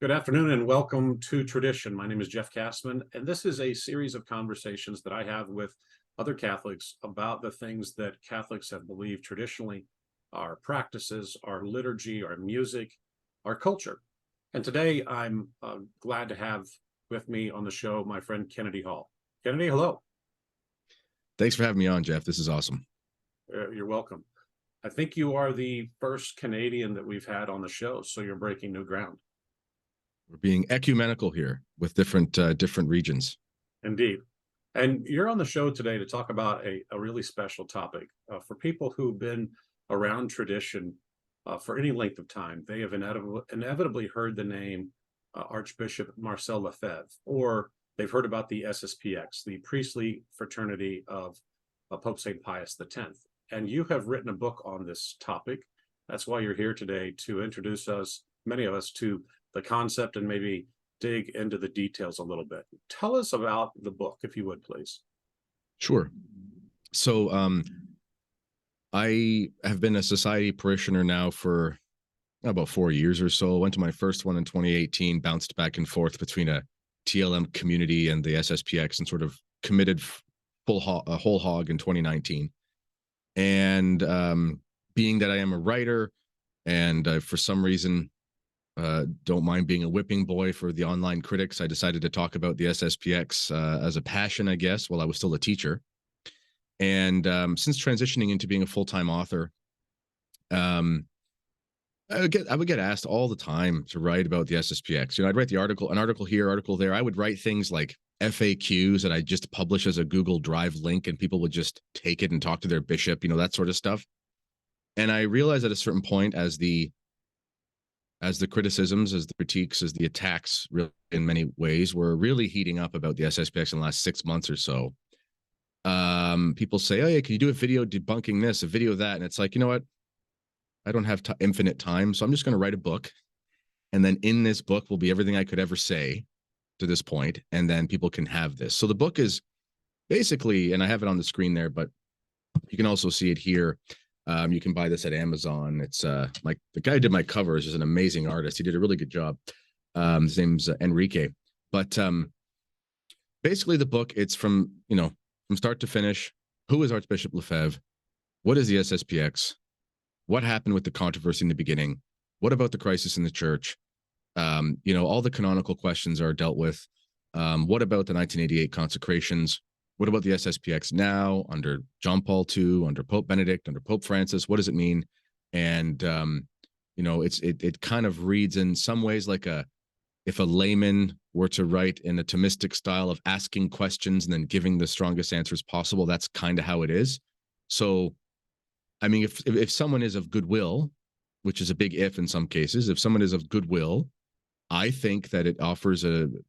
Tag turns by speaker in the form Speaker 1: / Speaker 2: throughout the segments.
Speaker 1: Good afternoon and welcome to Tradition. My name is Jeff Kassman, and this is a series of conversations that I have with other Catholics about the things that Catholics have believed traditionally, our practices, our liturgy, our music, our culture. And today I'm glad to have with me on the show my friend Kennedy Hall. Kennedy, hello.
Speaker 2: Thanks for having me on, Jeff. This is awesome.
Speaker 1: You're welcome. I think you are the first Canadian that we've had on the show, so you're breaking new ground.
Speaker 2: We're being ecumenical here with different regions.
Speaker 1: Indeed. And you're on the show today to talk about a really special topic. For people who've been around tradition for any length of time, they have inevitably heard the name Archbishop Marcel Lefebvre, or they've heard about the SSPX, the priestly fraternity of Pope St. Pius X. And you have written a book on this topic. That's why you're here today, to introduce us, many of us, to the concept and maybe dig into the details a little bit. Tell us about the book, if you would, please.
Speaker 2: Sure. So I have been a society parishioner now for about 4 years or so. I went to my first one in 2018, bounced back and forth between a TLM community and the SSPX, and sort of committed a whole hog in 2019. And being that I am a writer and for some reason don't mind being a whipping boy for the online critics, I decided to talk about the SSPX as a passion, I guess, while I was still a teacher. And since transitioning into being a full-time author, I would get asked all the time to write about the SSPX. I'd write an article here, article there. I would write things like FAQs that I just publish as a Google Drive link, and people would just take it and talk to their bishop, that sort of stuff. And I realized at a certain point, as the criticisms, as the critiques, as the attacks, really, in many ways, were really heating up about the SSPX in the last 6 months or so. People say, "Oh yeah, can you do a video debunking this, a video of that?" And it's like, you know what? I don't have infinite time, so I'm just going to write a book, and then in this book will be everything I could ever say to this point, and then people can have this. So the book is basically, and I have it on the screen there, but you can also see it here. You can buy this at Amazon. It's the guy who did my covers is an amazing artist. He did a really good job. His name's Enrique. But basically, the book, it's from start to finish. Who is Archbishop Lefebvre? What is the SSPX? What happened with the controversy in the beginning? What about the crisis in the church? All the canonical questions are dealt with. What about the 1988 consecrations? What about the SSPX now, under John Paul II, under Pope Benedict, under Pope Francis? What does it mean? And it kind of reads in some ways like if a layman were to write in a Thomistic style of asking questions and then giving the strongest answers possible. That's kind of how it is. So, I mean, if someone is of goodwill, which is a big if in some cases, if someone is of goodwill, I think that it offers an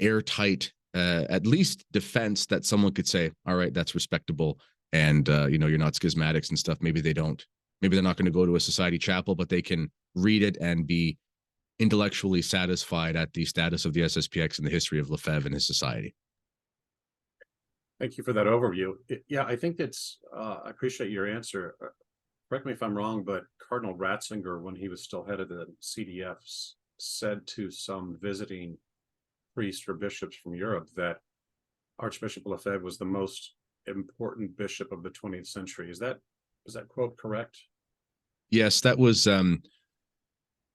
Speaker 2: airtight, at least defense that someone could say, all right, that's respectable. And, you're not schismatics and stuff. Maybe they're not going to go to a society chapel, but they can read it and be intellectually satisfied at the status of the SSPX and the history of Lefebvre and his society.
Speaker 1: Thank you for that overview. Yeah, I think I appreciate your answer. Correct me if I'm wrong, but Cardinal Ratzinger, when he was still head of the CDFs, said to some visiting priests or bishops from Europe that Archbishop Lefebvre was the most important bishop of the 20th century. Was that quote correct?
Speaker 2: Yes, that was actually,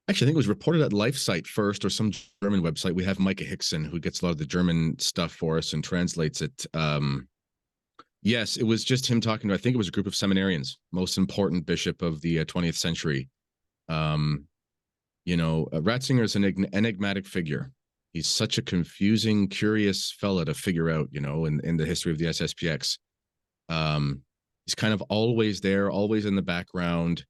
Speaker 2: I think it was reported at LifeSite first, or some German website. We have Micah Hickson, who gets a lot of the German stuff for us and translates it. Yes, it was just him talking to, I think it was a group of seminarians, most important bishop of the 20th century. Ratzinger is an enigmatic figure. He's such a confusing, curious fella to figure out, in the history of the SSPX. He's kind of always there, always in the background.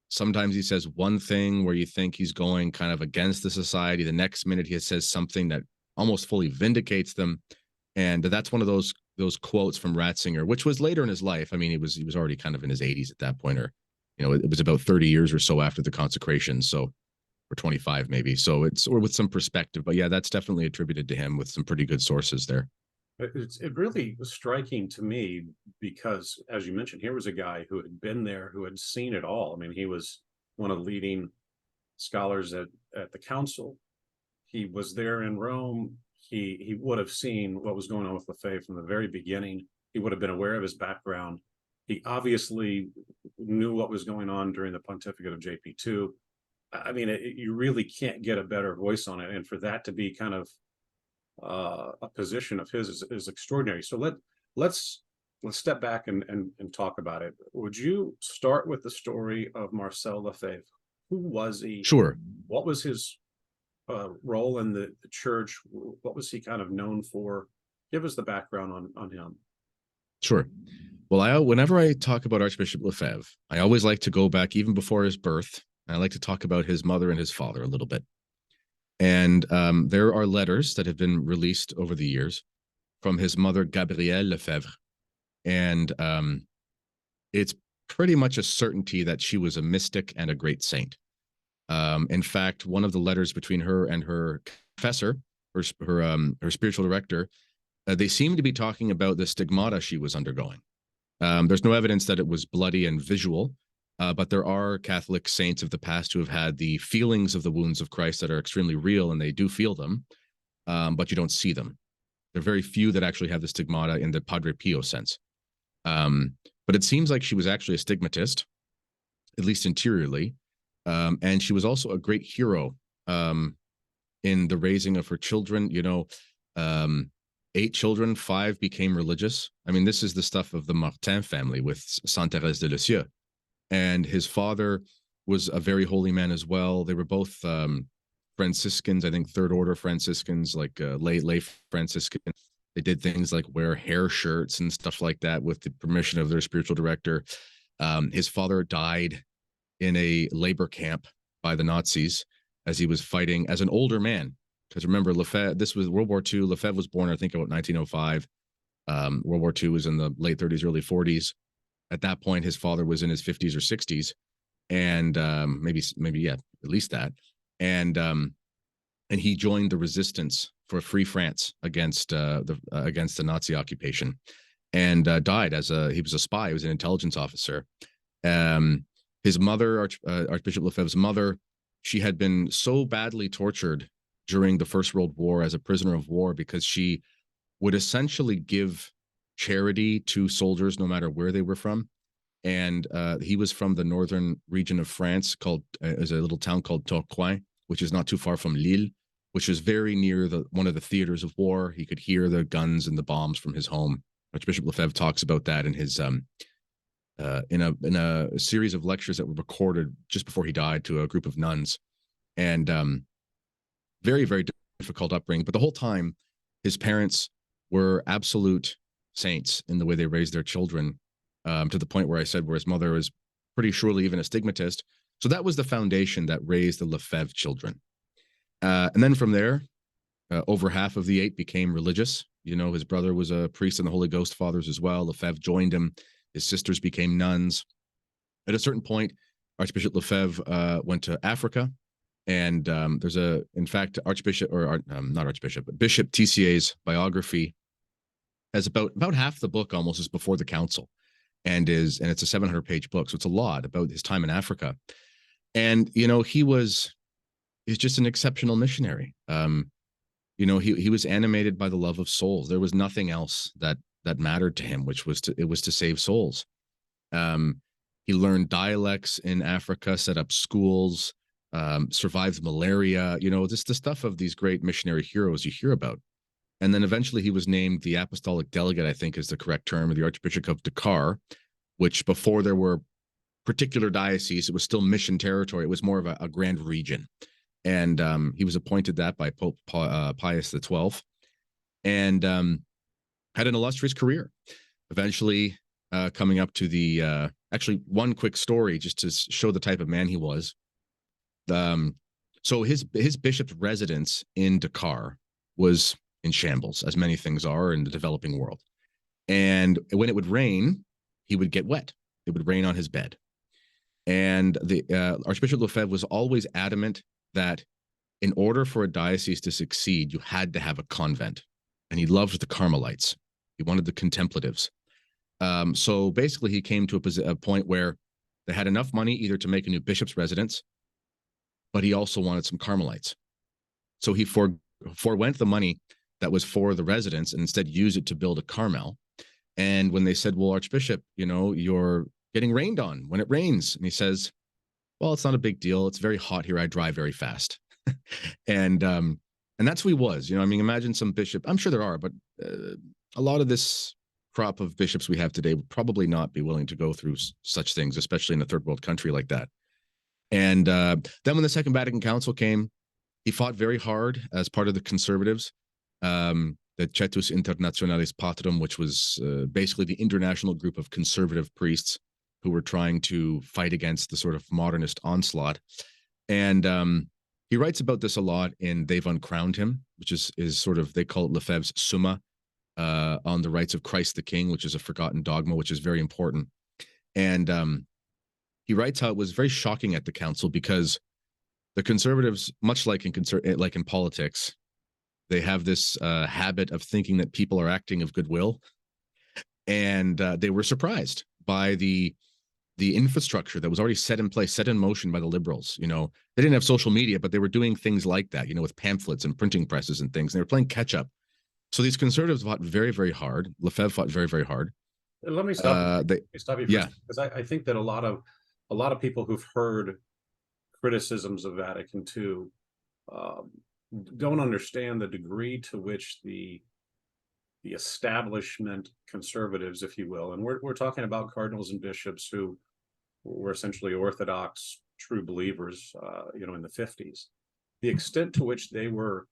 Speaker 2: Sometimes he says one thing where you think he's going kind of against the society. The next minute he says something that almost fully vindicates them. And that's one of those quotes from Ratzinger, which was later in his life. I mean, he was already kind of in his 80s at that point, or, it was about 30 years or so after the consecration. So, or 25 maybe. So or with some perspective, but yeah, that's definitely attributed to him with some pretty good sources there.
Speaker 1: It really was striking to me because, as you mentioned, here was a guy who had been there, who had seen it all. I mean, he was one of the leading scholars at the council. He was there in Rome. He would have seen what was going on with Lefebvre from the very beginning. He would have been aware of his background. He obviously knew what was going on during the pontificate of JP2. I mean, you really can't get a better voice on it. And for that to be kind of a position of his is extraordinary. So let's step back and talk about it. Would you start with the story of Marcel Lefebvre? Who was he?
Speaker 2: Sure.
Speaker 1: What was his role in the church? What was he kind of known for? Give us the background on him.
Speaker 2: Sure. Well, whenever I talk about Archbishop Lefebvre, I always like to go back even before his birth. And I like to talk about his mother and his father a little bit. And there are letters that have been released over the years from his mother, Gabrielle Lefebvre. And it's pretty much a certainty that she was a mystic and a great saint. In fact, one of the letters between her and her confessor, her spiritual director, they seem to be talking about the stigmata she was undergoing. There's no evidence that it was bloody and visual, but there are Catholic saints of the past who have had the feelings of the wounds of Christ that are extremely real, and they do feel them, but you don't see them. There are very few that actually have the stigmata in the Padre Pio sense. But it seems like she was actually a stigmatist, at least interiorly, and she was also a great hero in the raising of her children. 8 children, 5 became religious. I mean, this is the stuff of the Martin family with Sainte Thérèse de Lisieux. And his father was a very holy man as well. They were both Franciscans, I think third order Franciscans, like lay Franciscans. They did things like wear hair shirts and stuff like that with the permission of their spiritual director. His father died in a labor camp by the Nazis as he was fighting as an older man. Because remember, Lefebvre, this was World War II. Lefebvre was born, I think, about 1905. World War II was in the late 30s, early 40s. At that point, his father was in his 50s or 60s, and maybe at least that. And he joined the resistance for free France against the Nazi occupation, and died he was a spy. He was an intelligence officer. His mother, Archbishop Lefebvre's mother, she had been so badly tortured during the First World War as a prisoner of war because she would essentially give charity to soldiers no matter where they were from. And he was from the northern region of France called is a little town called Tourcoing, which is not too far from Lille, which is very near one of the theaters of war. He could hear the guns and the bombs from his home. Archbishop Lefebvre talks about that in his in a series of lectures that were recorded just before he died to a group of nuns. And very, very difficult upbringing. But the whole time, his parents were absolute saints in the way they raised their children, to the point where I said where his mother was pretty surely even a stigmatist. So that was the foundation that raised the Lefebvre children. And then from there, over half of the 8 became religious. His brother was a priest in the Holy Ghost Fathers as well. Lefebvre joined him. His sisters became nuns. At a certain point, Archbishop Lefebvre went to Africa. And there's Bishop Tissier's biography has about half the book almost is before the council, and it's a 700-page book, so it's a lot about his time in Africa. And he's just an exceptional missionary. He was animated by the love of souls. There was nothing else that mattered to him, which was to save souls. He learned dialects in Africa, set up schools. Survived malaria, just the stuff of these great missionary heroes you hear about. And then eventually he was named the apostolic delegate, I think is the correct term, of the Archbishop of Dakar, which before there were particular dioceses, it was still mission territory. It was more of a grand region. And he was appointed that by Pope Pius XII, and had an illustrious career. Eventually coming up to the, actually one quick story just to show the type of man he was. So his bishop's residence in Dakar was in shambles, as many things are in the developing world. And when it would rain, he would get wet. It would rain on his bed. And the Archbishop Lefebvre was always adamant that in order for a diocese to succeed, you had to have a convent. And he loved the Carmelites. He wanted the contemplatives. So basically, he came to a point where they had enough money either to make a new bishop's residence but he also wanted some Carmelites. So he forewent the money that was for the residents and instead used it to build a Carmel. And when they said, well, Archbishop, you're getting rained on when it rains. And he says, well, it's not a big deal. It's very hot here. I drive very fast. and that's who he was. Imagine some bishop. I'm sure there are, but a lot of this crop of bishops we have today would probably not be willing to go through such things, especially in a third world country like that. And then when the Second Vatican Council came, he fought very hard as part of the conservatives, the Cetus Internationalis Patrum, which was basically the international group of conservative priests who were trying to fight against the sort of modernist onslaught. And he writes about this a lot in They've Uncrowned Him, which is sort of, they call it Lefebvre's Summa on the rights of Christ the King, which is a forgotten dogma, which is very important. And he writes how it was very shocking at the council because the conservatives, much like in politics, they have this habit of thinking that people are acting of goodwill. And they were surprised by the infrastructure that was already set in place, set in motion by the liberals. They didn't have social media, but they were doing things like that, with pamphlets and printing presses and things. And they were playing catch up. So these conservatives fought very, very hard. Lefebvre fought very, very hard.
Speaker 1: Let me stop you.
Speaker 2: Yeah,
Speaker 1: because I think that a lot of people who've heard criticisms of Vatican II don't understand the degree to which the establishment conservatives, if you will, and we're talking about cardinals and bishops who were essentially Orthodox true believers, in the 50s, the extent to which they were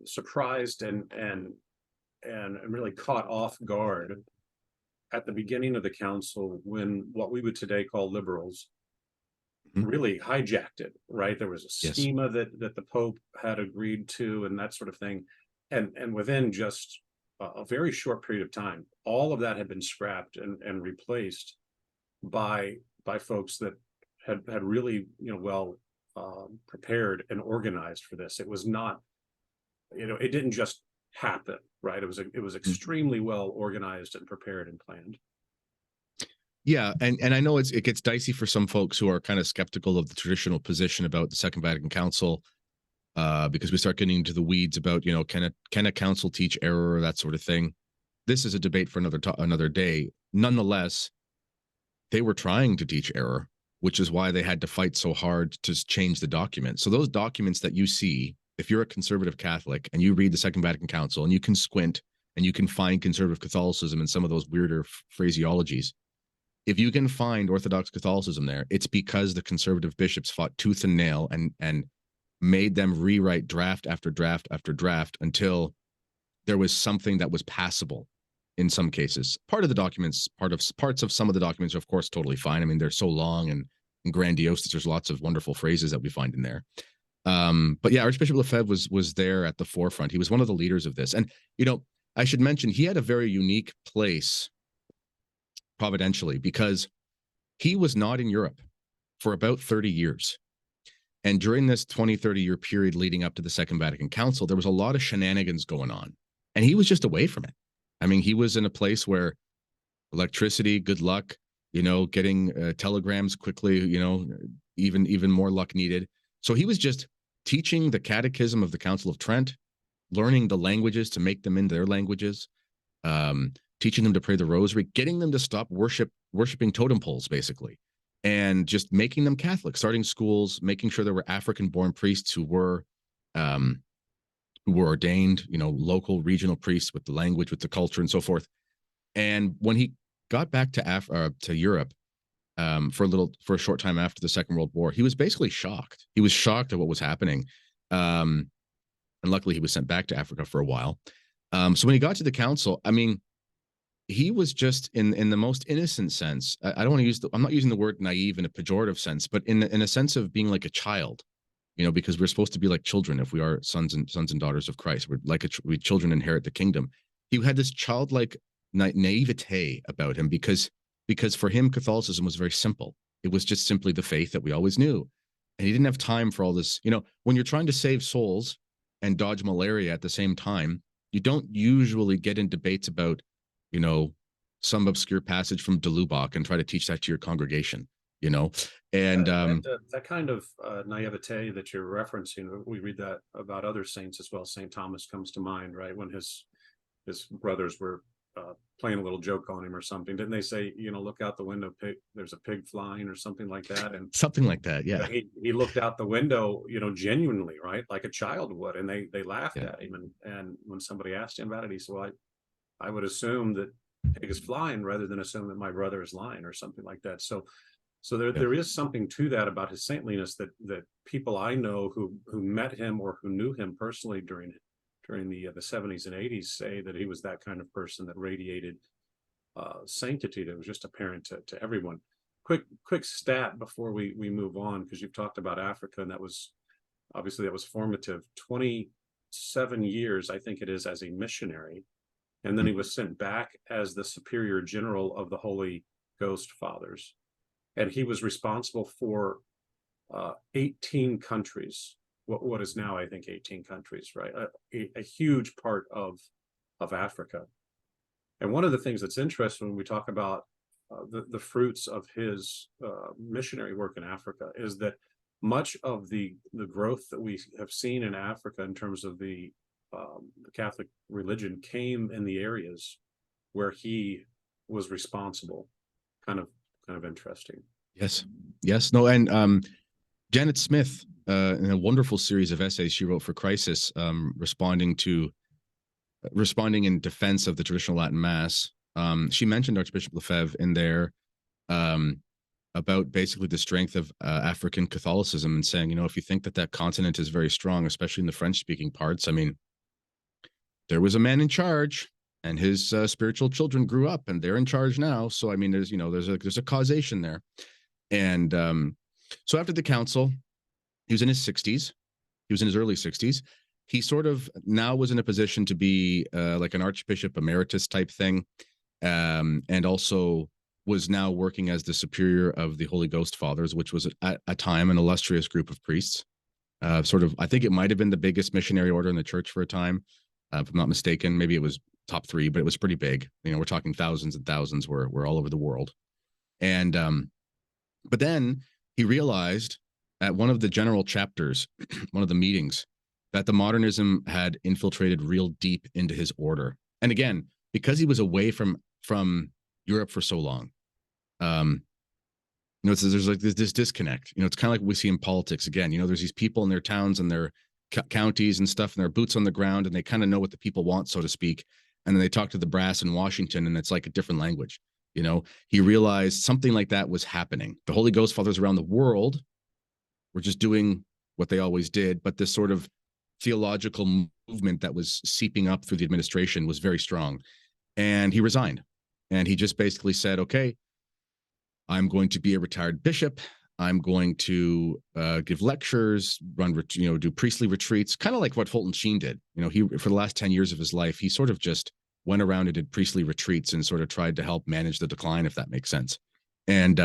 Speaker 1: surprised and really caught off guard at the beginning of the council when what we would today call liberals really hijacked it, right? There was a schema that the Pope had agreed to and that sort of thing. And within just a very short period of time, all of that had been scrapped and replaced by folks that had really, well prepared and organized for this. It was not, it didn't just happen, right? It was extremely well organized and prepared and planned.
Speaker 2: Yeah, and I know it gets dicey for some folks who are kind of skeptical of the traditional position about the Second Vatican Council, because we start getting into the weeds about, can a council teach error, that sort of thing. This is a debate for another day. Nonetheless, they were trying to teach error, which is why they had to fight so hard to change the document. So those documents that you see, if you're a conservative Catholic and you read the Second Vatican Council and you can squint and you can find conservative Catholicism in some of those weirder phraseologies, if you can find Orthodox Catholicism there, it's because the conservative bishops fought tooth and nail and made them rewrite draft after draft after draft until there was something that was passable in some cases. Parts of some of the documents are, of course, totally fine. I mean, they're so long and grandiose that there's lots of wonderful phrases that we find in there. But yeah, Archbishop Lefebvre was there at the forefront. He was one of the leaders of this. And, I should mention, he had a very unique place providentially because he was not in Europe for about 30 years. And during this 20-30 year period leading up to the Second Vatican Council, there was a lot of shenanigans going on. And he was just away from it. I mean, he was in a place where electricity, good luck, getting telegrams quickly, even more luck needed. So he was just teaching the catechism of the Council of Trent, learning the languages to make them into their languages, teaching them to pray the rosary, getting them to stop worshiping totem poles, basically, and just making them Catholic, starting schools, making sure there were African-born priests who were ordained, local, regional priests with the language, with the culture, and so forth. And when he got back to Europe for a short time after the Second World War, he was basically shocked. He was shocked at what was happening, and luckily he was sent back to Africa for a while. So when he got to the council, I mean, he was just in the most innocent sense. I don't want to use I'm not using the word naive in a pejorative sense, but in a sense of being like a child, because we're supposed to be like children if we are sons and daughters of Christ. We're like we children inherit the kingdom. He had this childlike naivete about him because for him Catholicism was very simple. It was just simply the faith that we always knew, and he didn't have time for all this. When you're trying to save souls and dodge malaria at the same time, you don't usually get in debates about some obscure passage from de Lubac and try to teach that to your congregation. you know. And
Speaker 1: that kind of naivete that you're referencing, we read that about other saints as well. Saint Thomas comes to mind, right? When his brothers were playing a little joke on him or something, didn't they say, look out the window, pig, there's a pig flying or something like that? And
Speaker 2: something like that, yeah.
Speaker 1: He looked out the window, genuinely, right, like a child would, and they laughed
Speaker 2: Yeah.
Speaker 1: at him. And when somebody asked him about it, he said, well, I would assume that pig is flying rather than assume that my brother is lying or something like that. So there is something to that about his saintliness that people I know who met him or who knew him personally during the 70s and 80s say that he was that kind of person that radiated sanctity that was just apparent to everyone. Quick stat before we move on, because you've talked about Africa, and that was formative. 27 years, I think it is, as a missionary, and then he was sent back as the superior general of the Holy Ghost Fathers, and he was responsible for 18 countries. What is now, I think, 18 countries, right? A huge part of Africa. And one of the things that's interesting when we talk about the fruits of his missionary work in Africa is that much of the growth that we have seen in Africa in terms of the Catholic religion came in the areas where he was responsible. Kind of interesting.
Speaker 2: Yes, no, and Janet Smith, in a wonderful series of essays she wrote for Crisis, responding in defense of the traditional Latin Mass, she mentioned Archbishop Lefebvre in there about basically the strength of African Catholicism, and saying, if you think that continent is very strong, especially in the French-speaking parts, I mean, there was a man in charge, and his spiritual children grew up, and they're in charge now. So I mean, there's a causation there. And so after the council, he was in his 60s. He was in his early 60s. He sort of now was in a position to be like an Archbishop Emeritus type thing, and also was now working as the superior of the Holy Ghost Fathers, which was at a time an illustrious group of priests. I think it might have been the biggest missionary order in the church for a time, if I'm not mistaken. Maybe it was top 3, but it was pretty big. We're talking thousands and thousands were all over the world. And but then he realized at one of the general chapters, one of the meetings, that the modernism had infiltrated real deep into his order. And again, because he was away from Europe for so long, there's like this disconnect. It's kind of like what we see in politics again. There's these people in their towns and their counties and stuff, and their boots on the ground, and they kind of know what the people want, so to speak. And then they talk to the brass in Washington, and it's like a different language. He realized something like that was happening. The Holy Ghost Fathers around the world were just doing what they always did, but this sort of theological movement that was seeping up through the administration was very strong. And he resigned. And he just basically said, okay, I'm going to be a retired bishop. I'm going to give lectures, do priestly retreats, kind of like what Fulton Sheen did. He, for the last 10 years of his life, he sort of just went around and did priestly retreats and sort of tried to help manage the decline, if that makes sense. And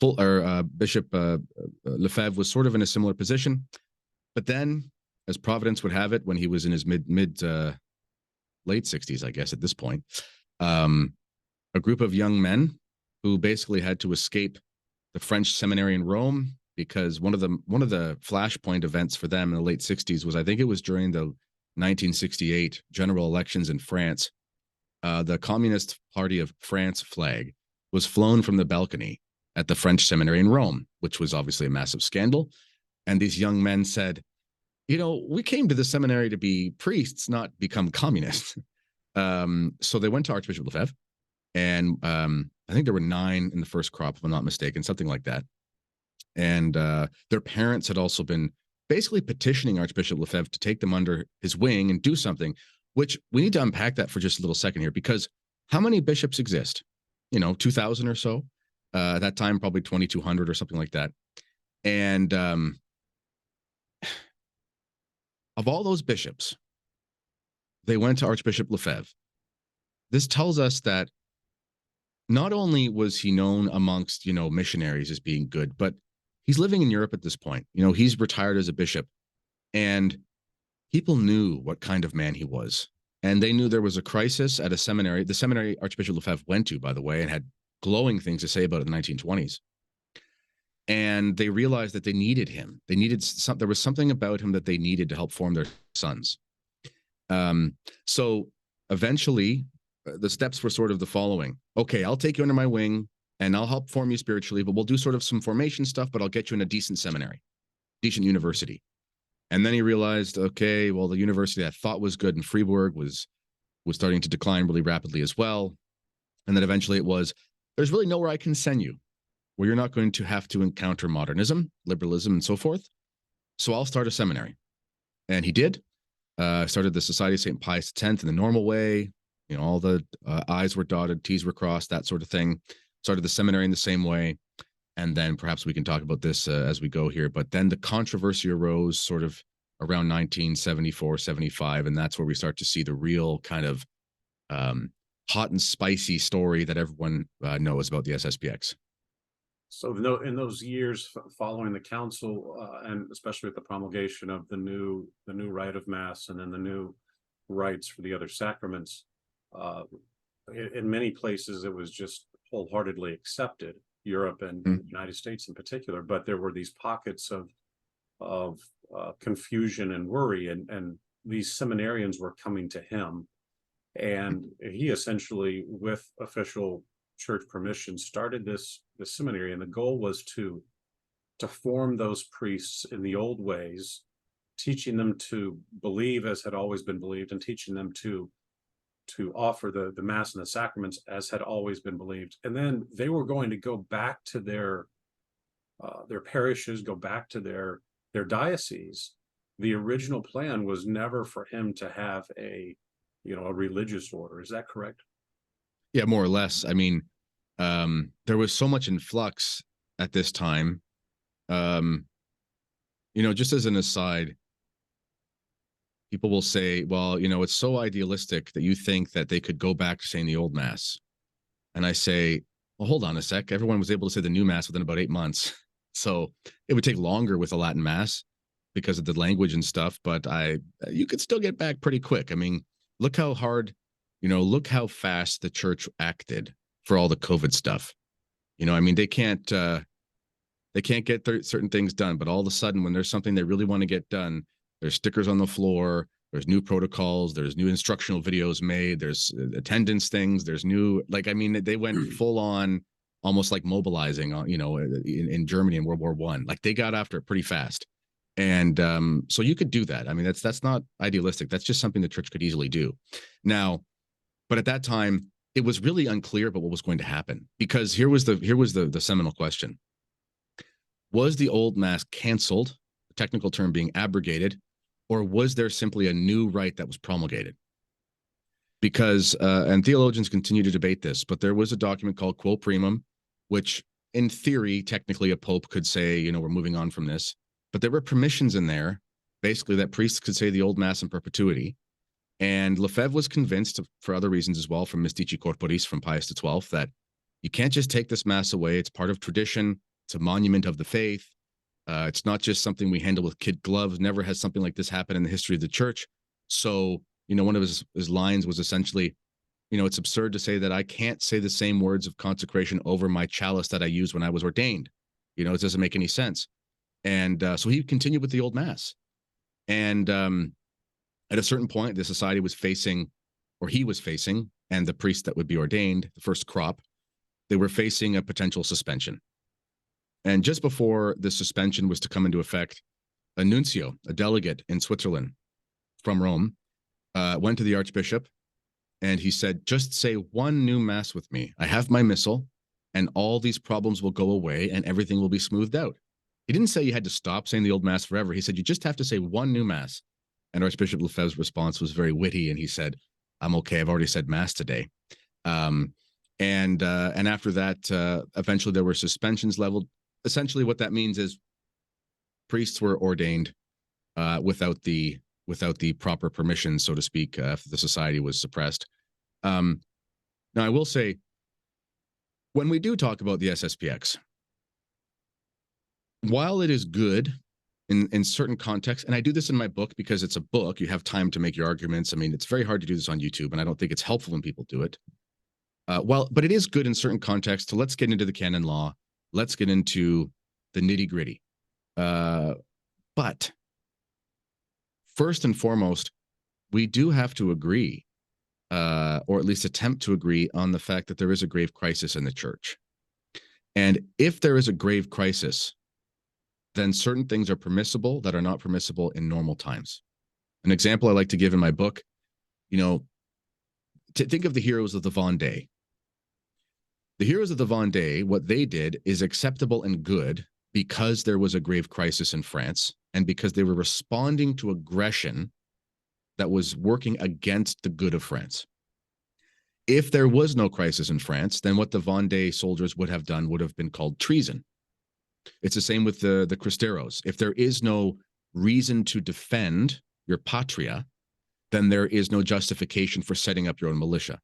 Speaker 2: Bishop Lefebvre was sort of in a similar position. But then, as Providence would have it, when he was in his late 60s, I guess at this point, a group of young men who basically had to escape the French seminary in Rome, because one of the flashpoint events for them in the late 60s was, I think it was during the 1968 general elections in France. The Communist Party of France flag was flown from the balcony at the French seminary in Rome, which was obviously a massive scandal. And these young men said, we came to the seminary to be priests, not become communists. So they went to Archbishop Lefebvre, and I think there were 9 in the first crop, if I'm not mistaken, something like that. And their parents had also been basically petitioning Archbishop Lefebvre to take them under his wing and do something, which we need to unpack that for just a little second here, because how many bishops exist? 2,000 or so. At that time, probably 2,200 or something like that. And of all those bishops, they went to Archbishop Lefebvre. This tells us that not only was he known amongst, missionaries as being good, but he's living in Europe at this point. He's retired as a bishop, and people knew what kind of man he was. And they knew there was a crisis at a seminary, the seminary Archbishop Lefebvre went to, by the way, and had glowing things to say about it in the 1920s. And they realized that they needed him. They needed there was something about him that they needed to help form their sons. So eventually, the steps were sort of the following. Okay, I'll take you under my wing and I'll help form you spiritually, but we'll do sort of some formation stuff, but I'll get you in a decent seminary, decent university. And then he realized, okay, well, the university I thought was good in Freiburg was starting to decline really rapidly as well. And then eventually it was, there's really nowhere I can send you where you're not going to have to encounter modernism, liberalism, and so forth. So I'll start a seminary. And he did. Started the Society of St. Pius X in the normal way. You know, all the I's were dotted, T's were crossed, that sort of thing. Started the seminary in the same way. And then perhaps we can talk about this as we go here. But then the controversy arose sort of around 1974, 75. And that's where we start to see the real kind of hot and spicy story that everyone knows about the SSPX.
Speaker 1: So in those years following the council, and especially with the promulgation of the new rite of Mass and then the new rites for the other sacraments, in many places it was just wholeheartedly accepted, Europe and the United States in particular. But there were these pockets of confusion and worry, and these seminarians were coming to him, and he essentially, with official church permission, started this seminary, and the goal was to form those priests in the old ways, teaching them to believe as had always been believed, and teaching them to offer the Mass and the sacraments as had always been believed. And then they were going to go back to their parishes, go back to their dioceses. The original plan was never for him to have a religious order. Is that correct?
Speaker 2: Yeah, more or less. I mean, there was so much in flux at this time. Just as an aside, people will say, well, it's so idealistic that you think that they could go back to saying the old Mass. And I say, well, hold on a sec. Everyone was able to say the new Mass within about 8 months. So it would take longer with the Latin Mass because of the language and stuff, but you could still get back pretty quick. I mean, look how hard, look how fast the church acted for all the COVID stuff. I mean, they can't get certain things done, but all of a sudden when there's something they really want to get done, there's stickers on the floor, there's new protocols, there's new instructional videos made, there's attendance things, there's new, they went full on, almost like mobilizing on, in Germany in World War I. Like, they got after it pretty fast. And so you could do that. I mean, that's not idealistic. That's just something the church could easily do. Now, but at that time, it was really unclear about what was going to happen, because here was the seminal question. Was the old Mass canceled, the technical term being abrogated, or was there simply a new rite that was promulgated? Because, and theologians continue to debate this, but there was a document called Quo Primum, which in theory, technically a pope could say, we're moving on from this. But there were permissions in there, basically, that priests could say the old Mass in perpetuity. And Lefebvre was convinced, for other reasons as well, from Mystici Corporis, from Pius XII, that you can't just take this Mass away. It's part of tradition. It's a monument of the faith. It's not just something we handle with kid gloves. Never has something like this happen in the history of the church. So, one of his lines was essentially, it's absurd to say that I can't say the same words of consecration over my chalice that I used when I was ordained. It doesn't make any sense. And so he continued with the old Mass. And at a certain point, the society was facing, or he was facing, and the priest that would be ordained, the first crop, they were facing a potential suspension. And just before the suspension was to come into effect, a nuncio, a delegate in Switzerland from Rome, went to the Archbishop, and he said, just say one new Mass with me. I have my missal, and all these problems will go away, and everything will be smoothed out. He didn't say you had to stop saying the old Mass forever. He said, you just have to say one new Mass. And Archbishop Lefebvre's response was very witty, and he said, I'm okay. I've already said Mass today. And after that, eventually there were suspensions leveled. Essentially what that means is priests were ordained without the proper permission, so to speak, after the society was suppressed. Now, I will say, when we do talk about the SSPX, while it is good in certain contexts, and I do this in my book because it's a book, you have time to make your arguments. I mean, it's very hard to do this on YouTube, and I don't think it's helpful when people do it. But it is good in certain contexts to let's get into the canon law. Let's get into the nitty gritty. But first and foremost, we do have to agree, or at least attempt to agree, on the fact that there is a grave crisis in the church. And if there is a grave crisis, then certain things are permissible that are not permissible in normal times. An example I like to give in my book, to think of the heroes of the Vendée. The heroes of the Vendée, what they did is acceptable and good because there was a grave crisis in France and because they were responding to aggression that was working against the good of France. If there was no crisis in France, then what the Vendée soldiers would have done would have been called treason. It's the same with the Cristeros. If there is no reason to defend your patria, then there is no justification for setting up your own militia.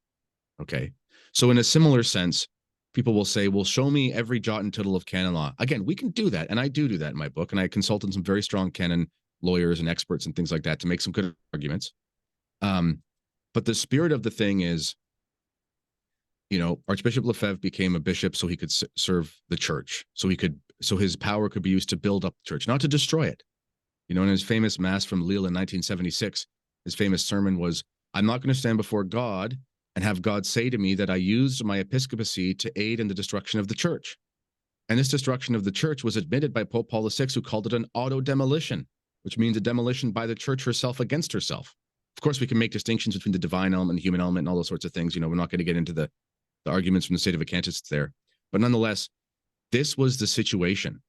Speaker 2: Okay. So in a similar sense, people will say, well, show me every jot and tittle of canon law. Again, we can do that. And I do that in my book. And I consulted some very strong canon lawyers and experts and things like that to make some good arguments. But the spirit of the thing is, Archbishop Lefebvre became a bishop so he could serve the church, so his power could be used to build up the church, not to destroy it. In his famous mass from Lille in 1976, his famous sermon was, I'm not going to stand before God and have God say to me that I used my episcopacy to aid in the destruction of the church. And this destruction of the church was admitted by Pope Paul VI, who called it an auto-demolition, which means a demolition by the church herself against herself. Of course, we can make distinctions between the divine element and the human element and all those sorts of things. We're not going to get into the arguments from the state of vacantists there. But nonetheless, this was the situation.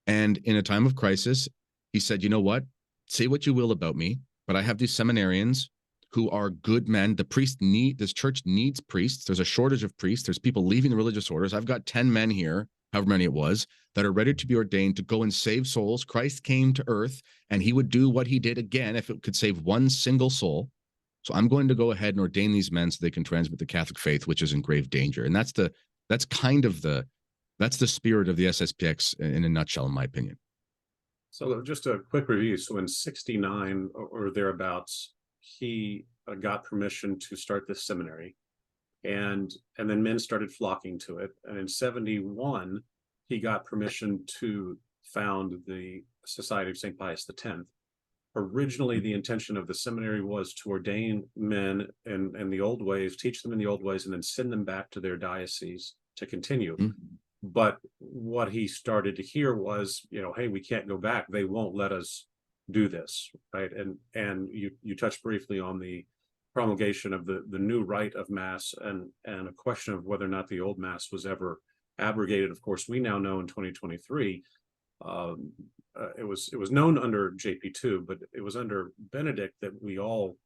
Speaker 2: And in a time of crisis, he said, you know what? Say what you will about me, but I have these seminarians who are good men. This church needs priests. There's a shortage of priests. There's people leaving the religious orders. I've got 10 men here, however many it was, that are ready to be ordained to go and save souls. Christ came to earth and he would do what he did again if it could save one single soul. So I'm going to go ahead and ordain these men so they can transmit the Catholic faith, which is in grave danger. And that's the spirit of the SSPX in a nutshell, in my opinion.
Speaker 1: So just a quick review. So in 69 or thereabouts, he got permission to start this seminary, and then men started flocking to it. And in 71, he got permission to found the Society of St. Pius X. Originally, the intention of the seminary was to ordain men in the old ways, teach them in the old ways, and then send them back to their diocese to continue. Mm-hmm. But what he started to hear was, hey, we can't go back. They won't let us do this, right? And you touched briefly on the promulgation of the new rite of Mass and a question of whether or not the old Mass was ever abrogated. Of course, we now know in 2023. It was known under JP2, but it was under Benedict that we all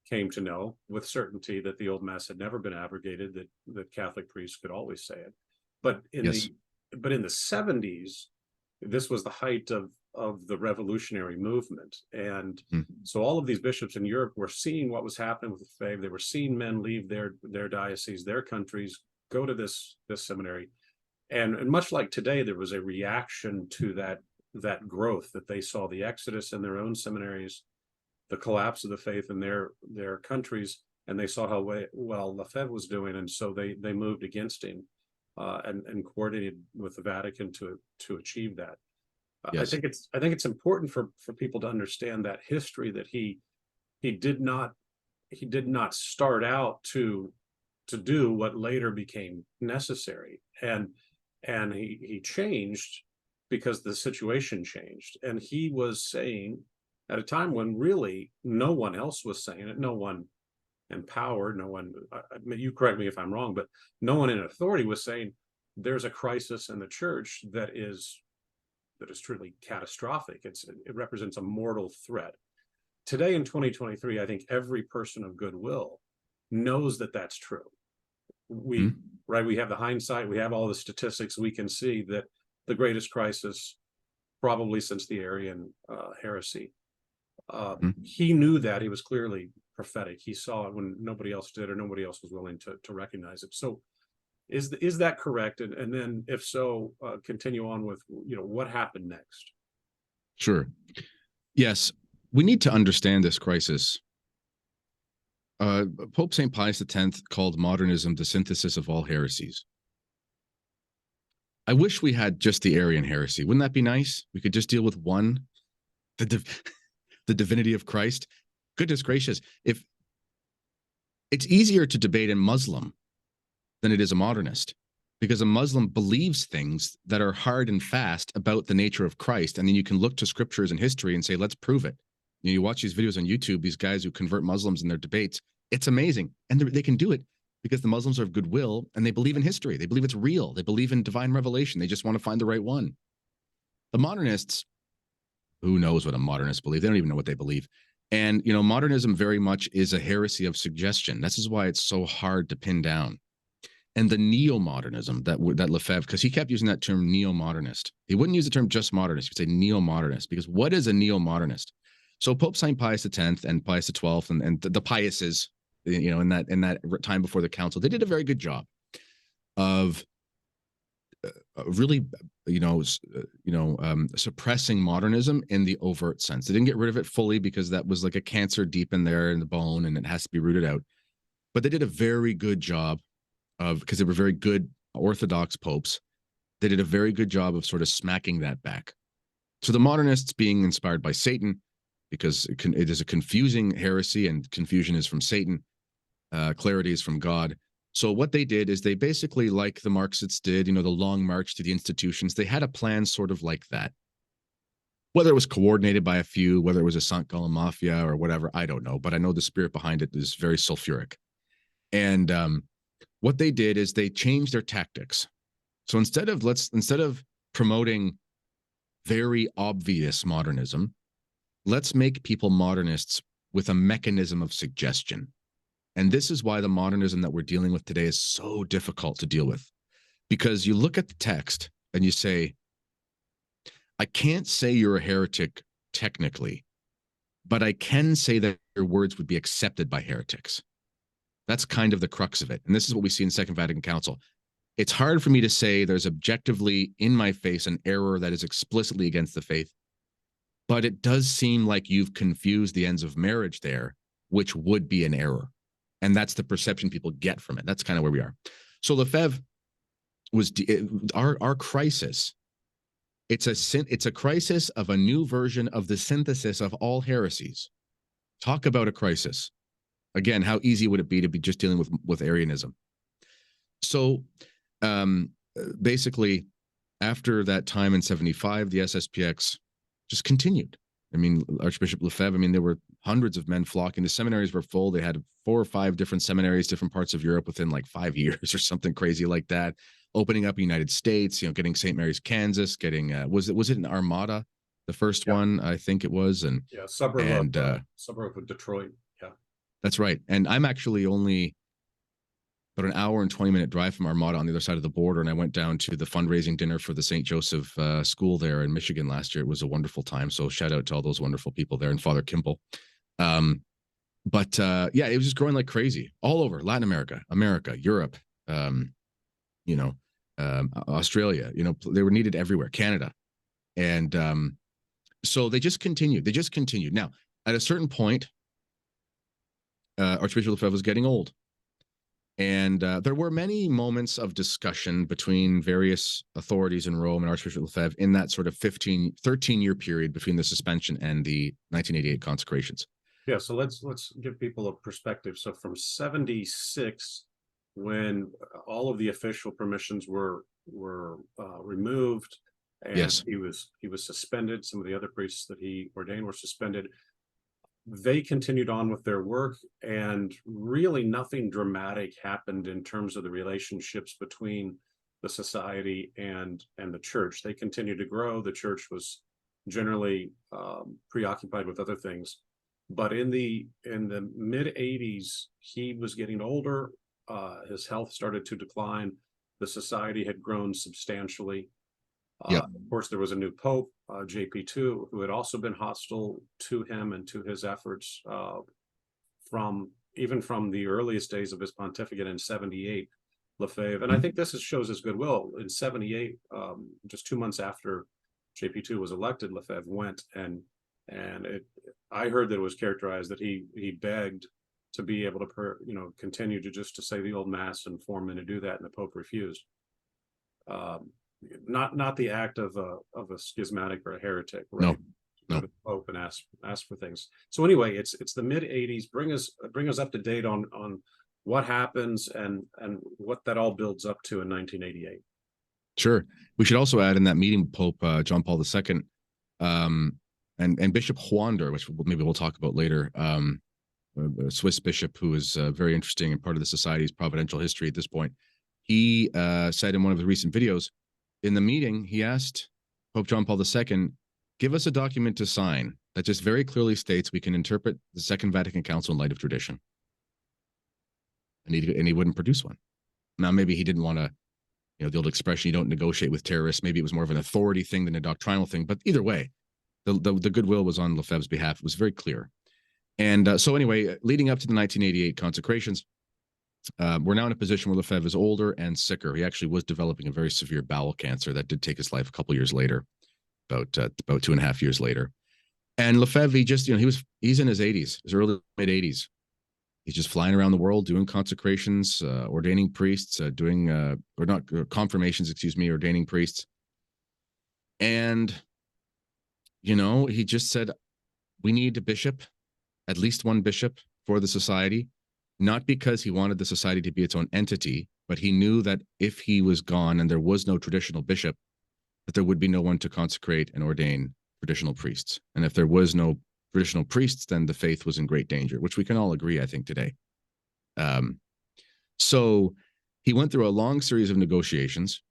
Speaker 1: came to know with certainty that the old Mass had never been abrogated, that Catholic priests could always say it. But in the 70s, this was the height of the revolutionary movement. And so all of these bishops in Europe were seeing what was happening with Lefebvre. They were seeing men leave their dioceses, their countries, go to this seminary. And much like today, there was a reaction to that growth, that they saw the exodus in their own seminaries, the collapse of the faith in their countries, and they saw how well Lefebvre was doing, and so they moved against him and coordinated with the Vatican to achieve that. Yes. I think it's important for people to understand that history, that he did not start out to do what later became necessary, and he changed because the situation changed. And he was saying at a time when really no one else was saying it, no one in power, no one, you correct me if I'm wrong, but no one in authority was saying there's a crisis in the church that is truly catastrophic. It represents a mortal threat. Today in 2023, I think every person of goodwill knows that that's true. We have the hindsight, we have all the statistics, we can see that the greatest crisis probably since the Arian heresy. He knew that. He was clearly prophetic. He saw it when nobody else did, or nobody else was willing to recognize it. So is that correct? And then if so, continue on with what happened next.
Speaker 2: Sure. Yes, we need to understand this crisis Pope St. Pius X called modernism the synthesis of all heresies. I wish we had just the Arian heresy. Wouldn't that be nice? We could just deal with one, the divinity of Christ. Goodness gracious. If it's easier to debate a Muslim than it is a modernist, because a Muslim believes things that are hard and fast about the nature of Christ. And then you can look to scriptures and history and say, let's prove it. You watch these videos on YouTube, these guys who convert Muslims in their debates. It's amazing. And they can do it because the Muslims are of goodwill and they believe in history. They believe it's real. They believe in divine revelation. They just want to find the right one. The modernists, who knows what a modernist believes? They don't even know what they believe. And, modernism very much is a heresy of suggestion. This is why it's so hard to pin down. And the neo-modernism that Lefebvre, because he kept using that term neo-modernist. He wouldn't use the term just modernist. He would say neo-modernist, because what is a neo-modernist? So Pope St. Pius X and Pius XII and the Piuses, in that time before the council, they did a very good job of really, suppressing modernism in the overt sense. They didn't get rid of it fully because that was like a cancer deep in there in the bone and it has to be rooted out. But they did a very good job because they were very good Orthodox popes. They did a very good job of sort of smacking that back. So the modernists being inspired by Satan, because it is a confusing heresy and confusion is from Satan. Clarity is from God. So what they did is they basically, like the Marxists did, the long march to the institutions, they had a plan sort of like that. Whether it was coordinated by a few, whether it was a St. Gallen mafia or whatever, I don't know. But I know the spirit behind it is very sulfuric. And what they did is they changed their tactics. So instead of promoting very obvious modernism, let's make people modernists with a mechanism of suggestion. And this is why the modernism that we're dealing with today is so difficult to deal with. Because you look at the text and you say, I can't say you're a heretic technically, but I can say that your words would be accepted by heretics. That's kind of the crux of it. And this is what we see in the Second Vatican Council. It's hard for me to say there's objectively in my face an error that is explicitly against the faith. But it does seem like you've confused the ends of marriage there, which would be an error. And that's the perception people get from it. That's kind of where we are. So Lefebvre was our crisis. It's a crisis of a new version of the synthesis of all heresies. Talk about a crisis. Again, how easy would it be to be just dealing with Arianism? So basically, after that time in 75, the SSPX just continued. I mean, Archbishop Lefebvre, there were hundreds of men flocking. The seminaries were full. They had 4 or 5 different seminaries, different parts of Europe within like 5 years or something crazy like that. Opening up the United States, getting St. Mary's, Kansas, getting, was it in Armada? The first one, I think it was. And
Speaker 1: yeah, suburb of Detroit. Yeah, that's
Speaker 2: right. And I'm actually only about an hour and 20-minute drive from Armada on the other side of the border. And I went down to the fundraising dinner for the St. Joseph school there in Michigan last year. It was a wonderful time. So shout out to all those wonderful people there and Father Kimball. But it was just growing like crazy all over Latin America, Europe, Australia, they were needed everywhere, Canada. And so they just continued. Now, at a certain point, Archbishop Lefebvre was getting old. And there were many moments of discussion between various authorities in Rome and Archbishop Lefebvre in that sort of 13-year period between the suspension and the 1988 consecrations.
Speaker 1: Yeah, so let's give people a perspective. So from 76, when all of the official permissions were removed, and
Speaker 2: yes,
Speaker 1: he was suspended. Some of the other priests that he ordained were suspended. They continued on with their work, and really nothing dramatic happened in terms of the relationships between the society and the church. They continued to grow. The church was generally preoccupied with other things. But in the mid 80s, he was getting older. His health started to decline. The society had grown substantially. Of course, there was a new pope, JP2, who had also been hostile to him and to his efforts from the earliest days of his pontificate in 78, Lefebvre. And I think this shows his goodwill. In 78, just 2 months after JP2 was elected, Lefebvre went I heard that it was characterized that he begged to be able to, continue to just to say the old mass and form men to do that, and the Pope refused. Not the act of a schismatic or a heretic, right?
Speaker 2: No.
Speaker 1: Go to the Pope and ask for things. So anyway, it's the mid '80s. Bring us up to date on what happens and what that all builds up to in 1988.
Speaker 2: Sure. We should also add in that meeting Pope John Paul II and Bishop Huander, which maybe we'll talk about later, a Swiss bishop who is very interesting and part of the society's providential history at this point. He said in one of his recent videos, in the meeting, he asked Pope John Paul II, give us a document to sign that just very clearly states we can interpret the Second Vatican Council in light of tradition. And he wouldn't produce one. Now, maybe he didn't want to, the old expression, you don't negotiate with terrorists. Maybe it was more of an authority thing than a doctrinal thing. But either way, the goodwill was on Lefebvre's behalf. It was very clear. And so anyway, leading up to the 1988 consecrations, we're now in a position where Lefebvre is older and sicker. He actually was developing a very severe bowel cancer that did take his life a couple years later, about 2.5 years later. And Lefebvre, he just, he's in his 80s, his early mid 80s. He's just flying around the world doing consecrations, ordaining priests, confirmations, ordaining priests. And, he just said, we need a bishop, at least one bishop for the society, not because he wanted the society to be its own entity, but he knew that if he was gone and there was no traditional bishop, that there would be no one to consecrate and ordain traditional priests. And if there was no traditional priests, then the faith was in great danger, which we can all agree, I think, today. So he went through a long series of negotiations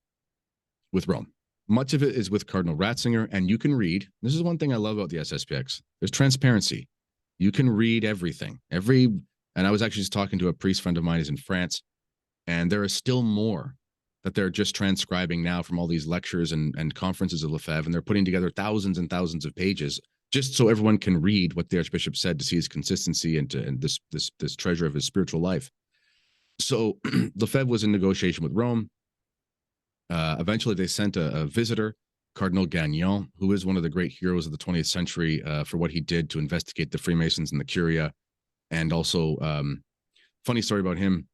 Speaker 2: with Rome. Much of it is with Cardinal Ratzinger, and you can read. This is one thing I love about the SSPX. There's transparency. You can read everything. And I was actually just talking to a priest friend of mine who's in France, and there is still more that they're just transcribing now from all these lectures and conferences of Lefebvre, and they're putting together thousands and thousands of pages just so everyone can read what the Archbishop said to see his consistency and this treasure of his spiritual life. So Lefebvre was in negotiation with Rome. Eventually, they sent a visitor, Cardinal Gagnon, who is one of the great heroes of the 20th century for what he did to investigate the Freemasons and the Curia. And also, funny story about him,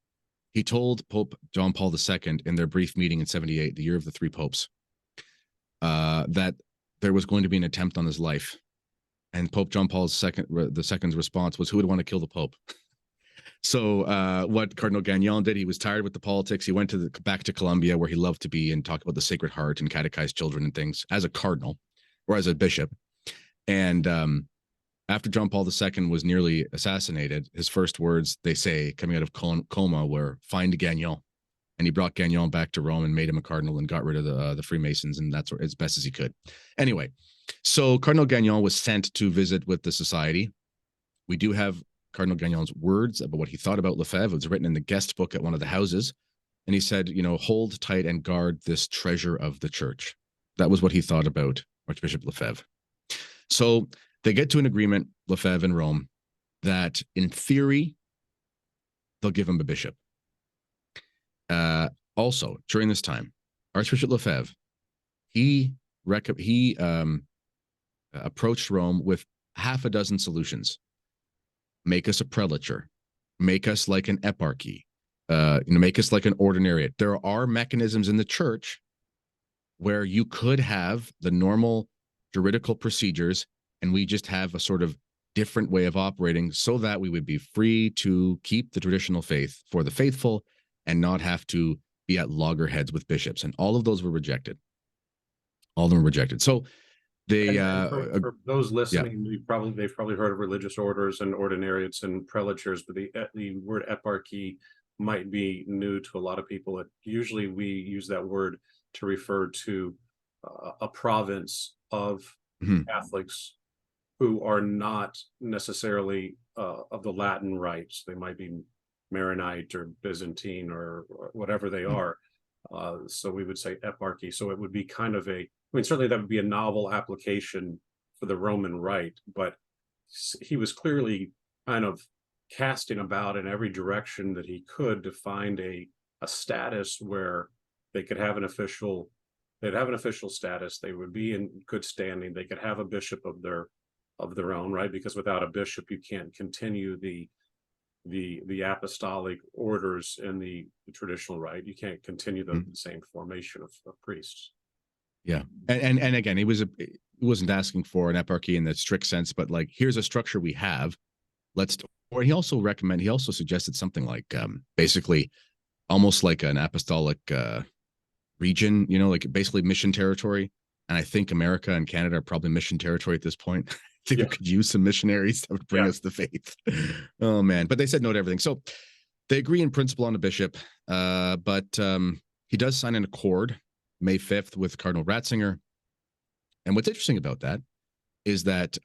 Speaker 2: he told Pope John Paul II in their brief meeting in 78, the year of the three popes, that there was going to be an attempt on his life. And Pope John Paul II's response was, who would want to kill the Pope? So what Cardinal Gagnon did, he was tired with the politics. He went back to Colombia, where he loved to be, and talk about the Sacred Heart and catechize children and things as a cardinal or as a bishop. And after John Paul II was nearly assassinated, his first words, they say, coming out of coma, were, find Gagnon. And he brought Gagnon back to Rome and made him a cardinal and got rid of the Freemasons, and that's as best as he could. Anyway, so Cardinal Gagnon was sent to visit with the society. We do have Cardinal Gagnon's words about what he thought about Lefebvre. It was written in the guest book at one of the houses. And he said, hold tight and guard this treasure of the church. That was what he thought about Archbishop Lefebvre. So they get to an agreement, Lefebvre and Rome, that in theory, they'll give him a bishop. Also, during this time, Archbishop Lefebvre, he approached Rome with half a dozen solutions. Make us a prelature, make us like an eparchy, make us like an ordinariate. There are mechanisms in the church where you could have the normal juridical procedures, and we just have a sort of different way of operating so that we would be free to keep the traditional faith for the faithful and not have to be at loggerheads with bishops. And all of those were rejected. All of them were rejected. So they
Speaker 1: for those listening, they've probably heard of religious orders and ordinariates and prelatures, but the word eparchy might be new to a lot of people. Usually we use that word to refer to a province of Catholics who are not necessarily of the Latin rites. They might be Maronite or Byzantine or whatever they are. So we would say eparchy. So it would be kind of certainly that would be a novel application for the Roman Rite, but he was clearly kind of casting about in every direction that he could to find a status where they could have an official status. They would be in good standing. They could have a bishop of their own, right? Because without a bishop, you can't continue the the apostolic orders in the traditional rite. You can't continue the same formation of priests.
Speaker 2: Yeah. And again, he wasn't asking for an eparchy in the strict sense, but like, here's a structure we have. Or he also suggested something like basically almost like an apostolic region, like basically mission territory. And I think America and Canada are probably mission territory at this point. I think we could use some missionaries that would bring us the faith. Oh man. But they said no to everything. So they agree in principle on the bishop, but he does sign an accord May 5th with Cardinal Ratzinger. And what's interesting about that is that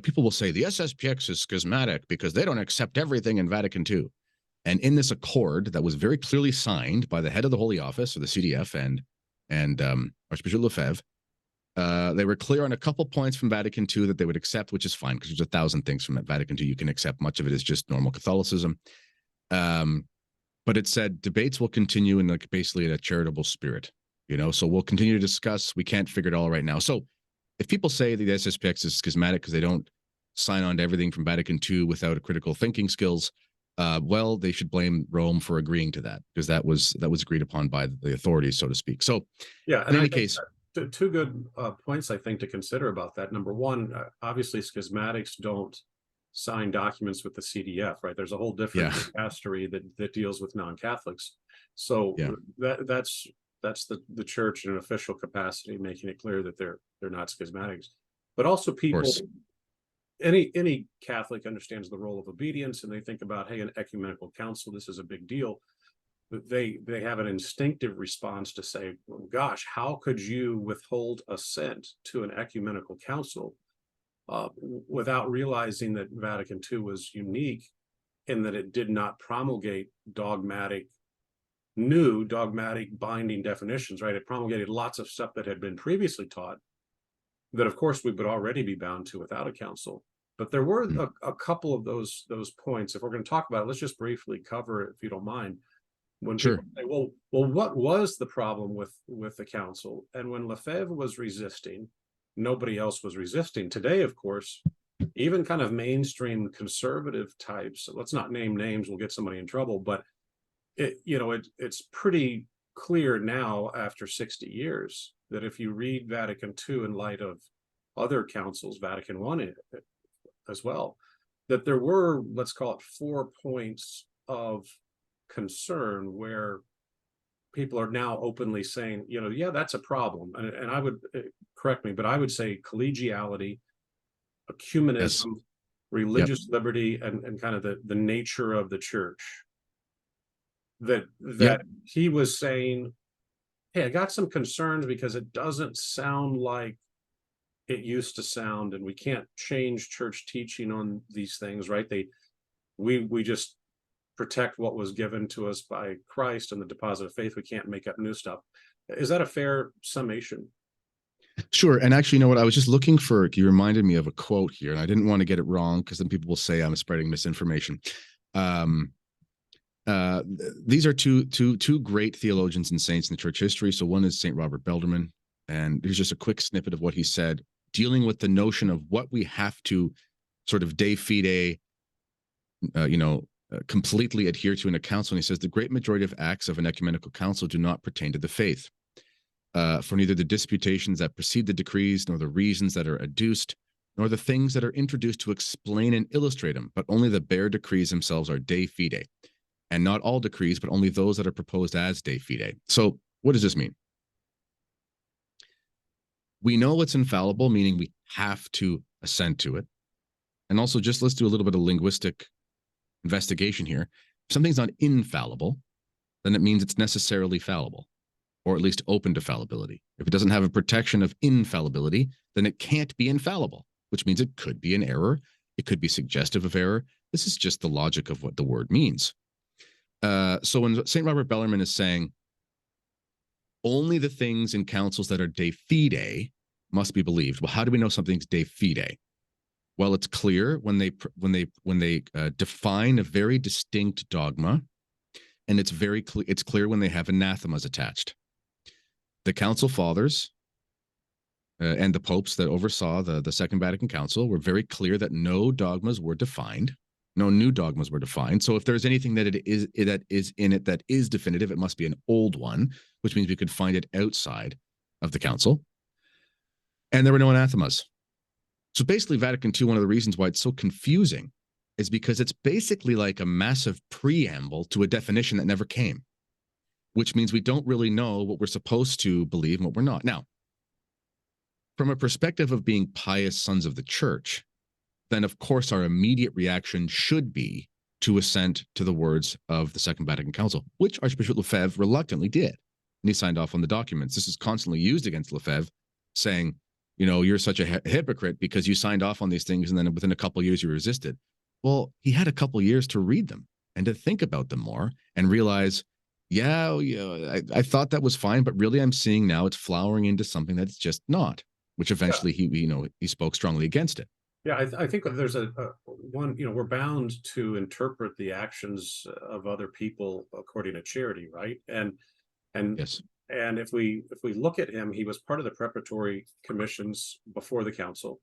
Speaker 2: people will say the SSPX is schismatic because they don't accept everything in Vatican II. And in this accord that was very clearly signed by the head of the Holy Office, or the CDF, and Archbishop Lefebvre, they were clear on a couple points from Vatican II that they would accept, which is fine because there's 1,000 things from Vatican II you can accept. Much of it is just normal Catholicism. But it said debates will continue in like basically in a charitable spirit, so we'll continue to discuss. We can't figure it all right now. So if people say that the SSPX is schismatic because they don't sign on to everything from Vatican II without a critical thinking skills, well, they should blame Rome for agreeing to that, because that was agreed upon by the authorities, so to speak. So
Speaker 1: yeah,
Speaker 2: in any case,
Speaker 1: two good points I think to consider about that. Number one, obviously schismatics don't sign documents with the CDF, right? There's a whole different dicastery that deals with non-Catholics. So that's the church in an official capacity, making it clear that they're not schismatics. But also people, any Catholic understands the role of obedience, and they think about, hey, an ecumenical council, this is a big deal. They have an instinctive response to say, well, gosh, how could you withhold assent to an ecumenical council without realizing that Vatican II was unique in that it did not promulgate new dogmatic binding definitions, right? It promulgated lots of stuff that had been previously taught that, of course, we would already be bound to without a council. But there were a couple of those points. If we're going to talk about it, let's just briefly cover it, if you don't mind. When people say, well, what was the problem with the council? And when Lefebvre was resisting, nobody else was resisting. Today, of course, even kind of mainstream conservative types, let's not name names, we'll get somebody in trouble, but it's pretty clear now after 60 years that if you read Vatican II in light of other councils, Vatican I as well, that there were, let's call it 4 points of concern where people are now openly saying, yeah, that's a problem. And I would, correct me, but I would say collegiality, ecumenism, religious liberty, and kind of the nature of the church. That he was saying, hey, I got some concerns because it doesn't sound like it used to sound, and we can't change church teaching on these things, right? We just protect what was given to us by Christ and the deposit of faith. We can't make up new stuff. Is that a fair summation?
Speaker 2: Sure. And actually, you know what? I was just looking for, you reminded me of a quote here, and I didn't want to get it wrong because then people will say I'm spreading misinformation. These are two great theologians and saints in the church history. So one is St. Robert Bellarmine, and here's just a quick snippet of what he said, dealing with the notion of what we have to sort of de fide, completely adhere to in a council. And he says, the great majority of acts of an ecumenical council do not pertain to the faith. For neither the disputations that precede the decrees, nor the reasons that are adduced, nor the things that are introduced to explain and illustrate them, but only the bare decrees themselves are de fide. And not all decrees, but only those that are proposed as de fide. So what does this mean? We know it's infallible, meaning we have to assent to it. And also, just let's do a little bit of linguistic investigation here. If something's not infallible, then it means it's necessarily fallible, or at least open to fallibility. If it doesn't have a protection of infallibility, then it can't be infallible, which means it could be an error. It could be suggestive of error. This is just the logic of what the word means. So when St. Robert Bellarmine is saying only the things in councils that are de fide must be believed, well, how do we know something's de fide? Well, it's clear when they define a very distinct dogma, and it's clear when they have anathemas attached. The Council Fathers and the popes that oversaw the Second Vatican Council were very clear that no dogmas were defined, No new dogmas were defined. So if there's anything that is in it that is definitive, it must be an old one, which means we could find it outside of the council. And there were no anathemas. So basically, Vatican II, one of the reasons why it's so confusing is because it's basically like a massive preamble to a definition that never came, which means we don't really know what we're supposed to believe and what we're not. Now, from a perspective of being pious sons of the church, then of course our immediate reaction should be to assent to the words of the Second Vatican Council, which Archbishop Lefebvre reluctantly did. And he signed off on the documents. This is constantly used against Lefebvre, saying, you know, you're such a hypocrite because you signed off on these things and then within a couple of years you resisted. Well, he had a couple of years to read them and to think about them more and realize, I thought that was fine, but really I'm seeing now it's flowering into something that's just not, which eventually he spoke strongly against it.
Speaker 1: Yeah, I think there's a one, we're bound to interpret the actions of other people according to charity, right? And
Speaker 2: Yes.
Speaker 1: and if we look at him, he was part of the preparatory commissions before the council.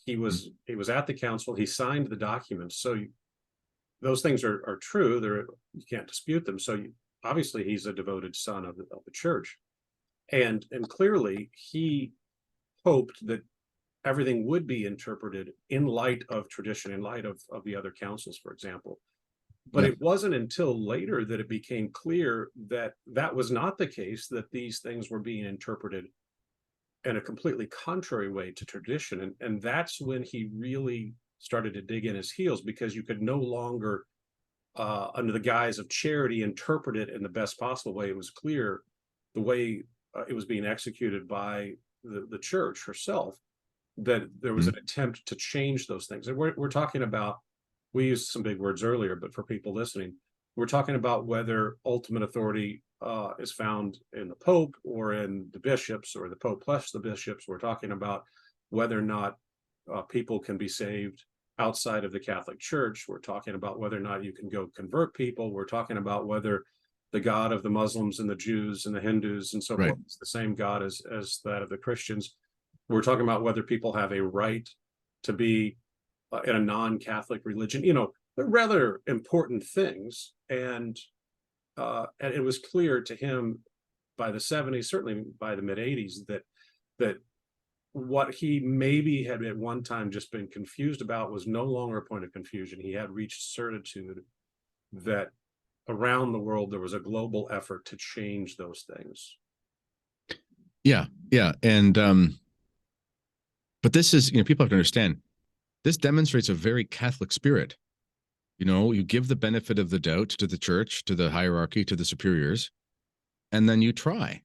Speaker 1: He was at the council. He signed the documents. So those things are true. You can't dispute them. So obviously he's a devoted son of the church, and clearly he hoped that everything would be interpreted in light of tradition, in light of the other councils, for example. But it wasn't until later that it became clear that that was not the case, that these things were being interpreted in a completely contrary way to tradition. And that's when he really started to dig in his heels, because you could no longer, under the guise of charity, interpret it in the best possible way. It was clear the way it was being executed by the church herself, that there was an attempt to change those things. And we're talking about, we used some big words earlier, but for people listening, we're talking about whether ultimate authority is found in the Pope or in the bishops, or the Pope plus the bishops. We're talking about whether or not people can be saved outside of the Catholic Church. We're talking about whether or not you can go convert people. We're talking about whether the God of the Muslims and the Jews and the Hindus and so forth is the same God as that of the Christians. We're talking about whether people have a right to be in a non-Catholic religion. They're rather important things. And it was clear to him by the 70s, certainly by the mid 80s, that what he maybe had at one time just been confused about was no longer a point of confusion. He had reached certitude that around the world there was a global effort to change those things.
Speaker 2: Yeah. And but this is, people have to understand, this demonstrates a very Catholic spirit. You give the benefit of the doubt to the church, to the hierarchy, to the superiors, and then you try.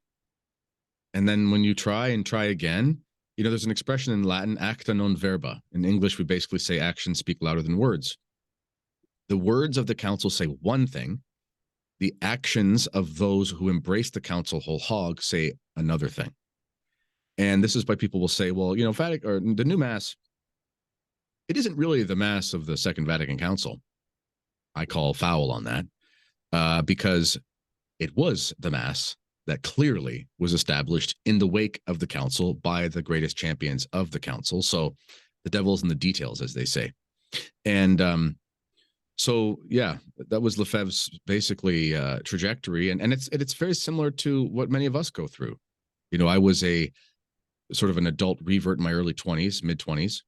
Speaker 2: And then when you try and try again, there's an expression in Latin, acta non verba. In English, we basically say actions speak louder than words. The words of the council say one thing. The actions of those who embrace the council whole hog say another thing. And this is why people will say, well, Vatican, or the new Mass, it isn't really the Mass of the Second Vatican Council. I call foul on that, because it was the Mass that clearly was established in the wake of the council by the greatest champions of the council. So the devil's in the details, as they say. And that was Lefebvre's basically trajectory. And it's very similar to what many of us go through. I was a sort of an adult revert in my early 20s, mid 20s,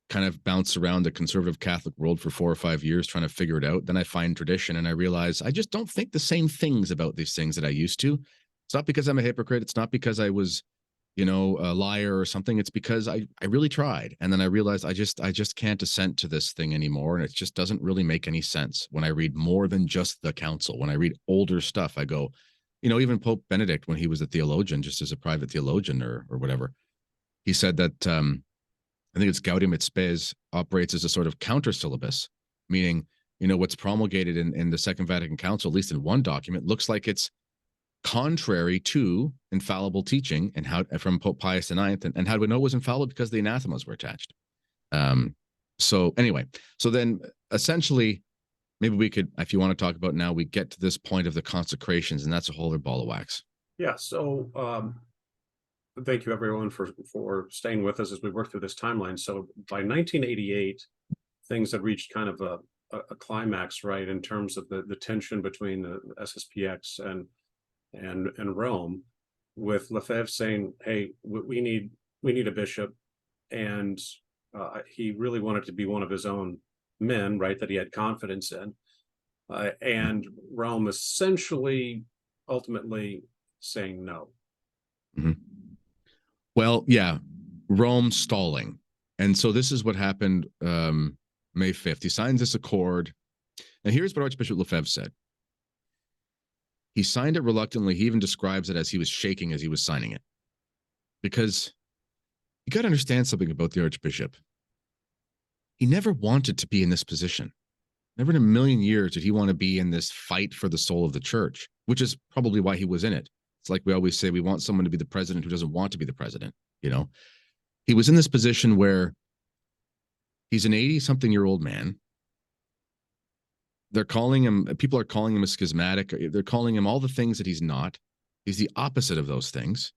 Speaker 2: kind of bounced around the conservative Catholic world for 4 or 5 years trying to figure it out. Then I find tradition and I realize I just don't think the same things about these things that I used to. It's not because I'm a hypocrite. It's not because I was, a liar or something. It's because I really tried. And then I realized I just can't assent to this thing anymore. And it just doesn't really make any sense. When I read more than just the council, when I read older stuff, I go, even Pope Benedict, when he was a theologian, just as a private theologian or whatever, he said that I think it's Gaudium et Spes operates as a sort of counter syllabus, meaning, what's promulgated in the Second Vatican Council, at least in one document, looks like it's contrary to infallible teaching and how from Pope Pius IX. And how do we know it was infallible? Because the anathemas were attached. So anyway, so then essentially, maybe we could, if you want to talk about now, we get to this point of the consecrations, and that's a whole other ball of wax.
Speaker 1: Yeah. So thank you everyone for staying with us as we work through this timeline. So by 1988, things had reached kind of a climax, right, in terms of the tension between the SSPX and Rome, with Lefebvre saying, "Hey, we need a bishop," and he really wanted to be one of his own men, right, that he had confidence in, and Rome essentially, ultimately saying no.
Speaker 2: Mhm. Well, yeah, Rome stalling. And so this is what happened May 5th. He signs this accord. And here's what Archbishop Lefebvre said. He signed it reluctantly. He even describes it as he was shaking as he was signing it. Because you got to understand something about the Archbishop. He never wanted to be in this position. Never in a million years did he want to be in this fight for the soul of the church, which is probably why he was in it. It's like we always say, we want someone to be the president who doesn't want to be the president. You know, he was in this position where he's an 80-something-year-old man. They're calling him, people are calling him a schismatic. They're calling him all the things that he's not. He's the opposite of those things.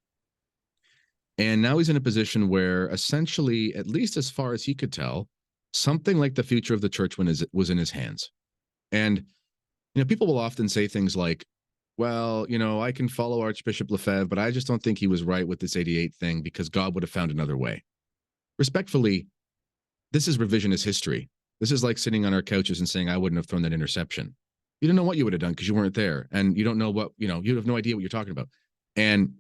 Speaker 2: And now he's in a position where essentially, at least as far as he could tell, something like the future of the church was in his hands. And, you know, people will often say things like, well, you know, I can follow Archbishop Lefebvre, but I just don't think he was right with this 88 thing because God would have found another way. Respectfully, this is revisionist history. This is like sitting on our couches and saying, I wouldn't have thrown that interception. You don't know what you would have done because you weren't there. And you don't know what, you know, you have no idea what you're talking about. And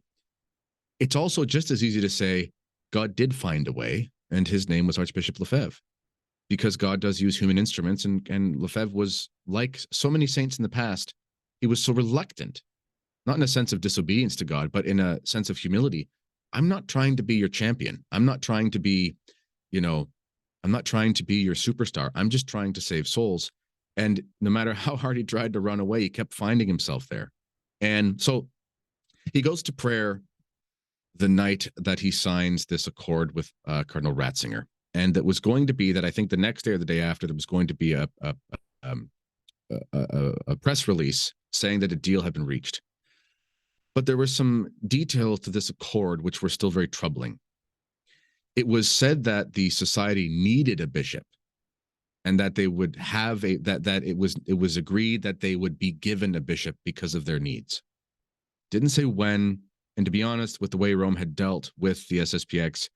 Speaker 2: it's also just as easy to say, God did find a way, and his name was Archbishop Lefebvre, because God does use human instruments. And Lefebvre was like so many saints in the past. He was so reluctant, not in a sense of disobedience to God, but in a sense of humility. I'm not trying to be your champion. I'm not trying to be, you know, I'm not trying to be your superstar. I'm just trying to save souls. And no matter how hard he tried to run away, he kept finding himself there. And so he goes to prayer the night that he signs this accord with Cardinal Ratzinger. And that was going to be that, I think the next day or the day after, there was going to be a press release saying that a deal had been reached. But there were some details to this accord which were still very troubling. It was said that the society needed a bishop, and that they would have that it was agreed that they would be given a bishop because of their needs. Didn't say when, and to be honest, with the way Rome had dealt with the SSPX,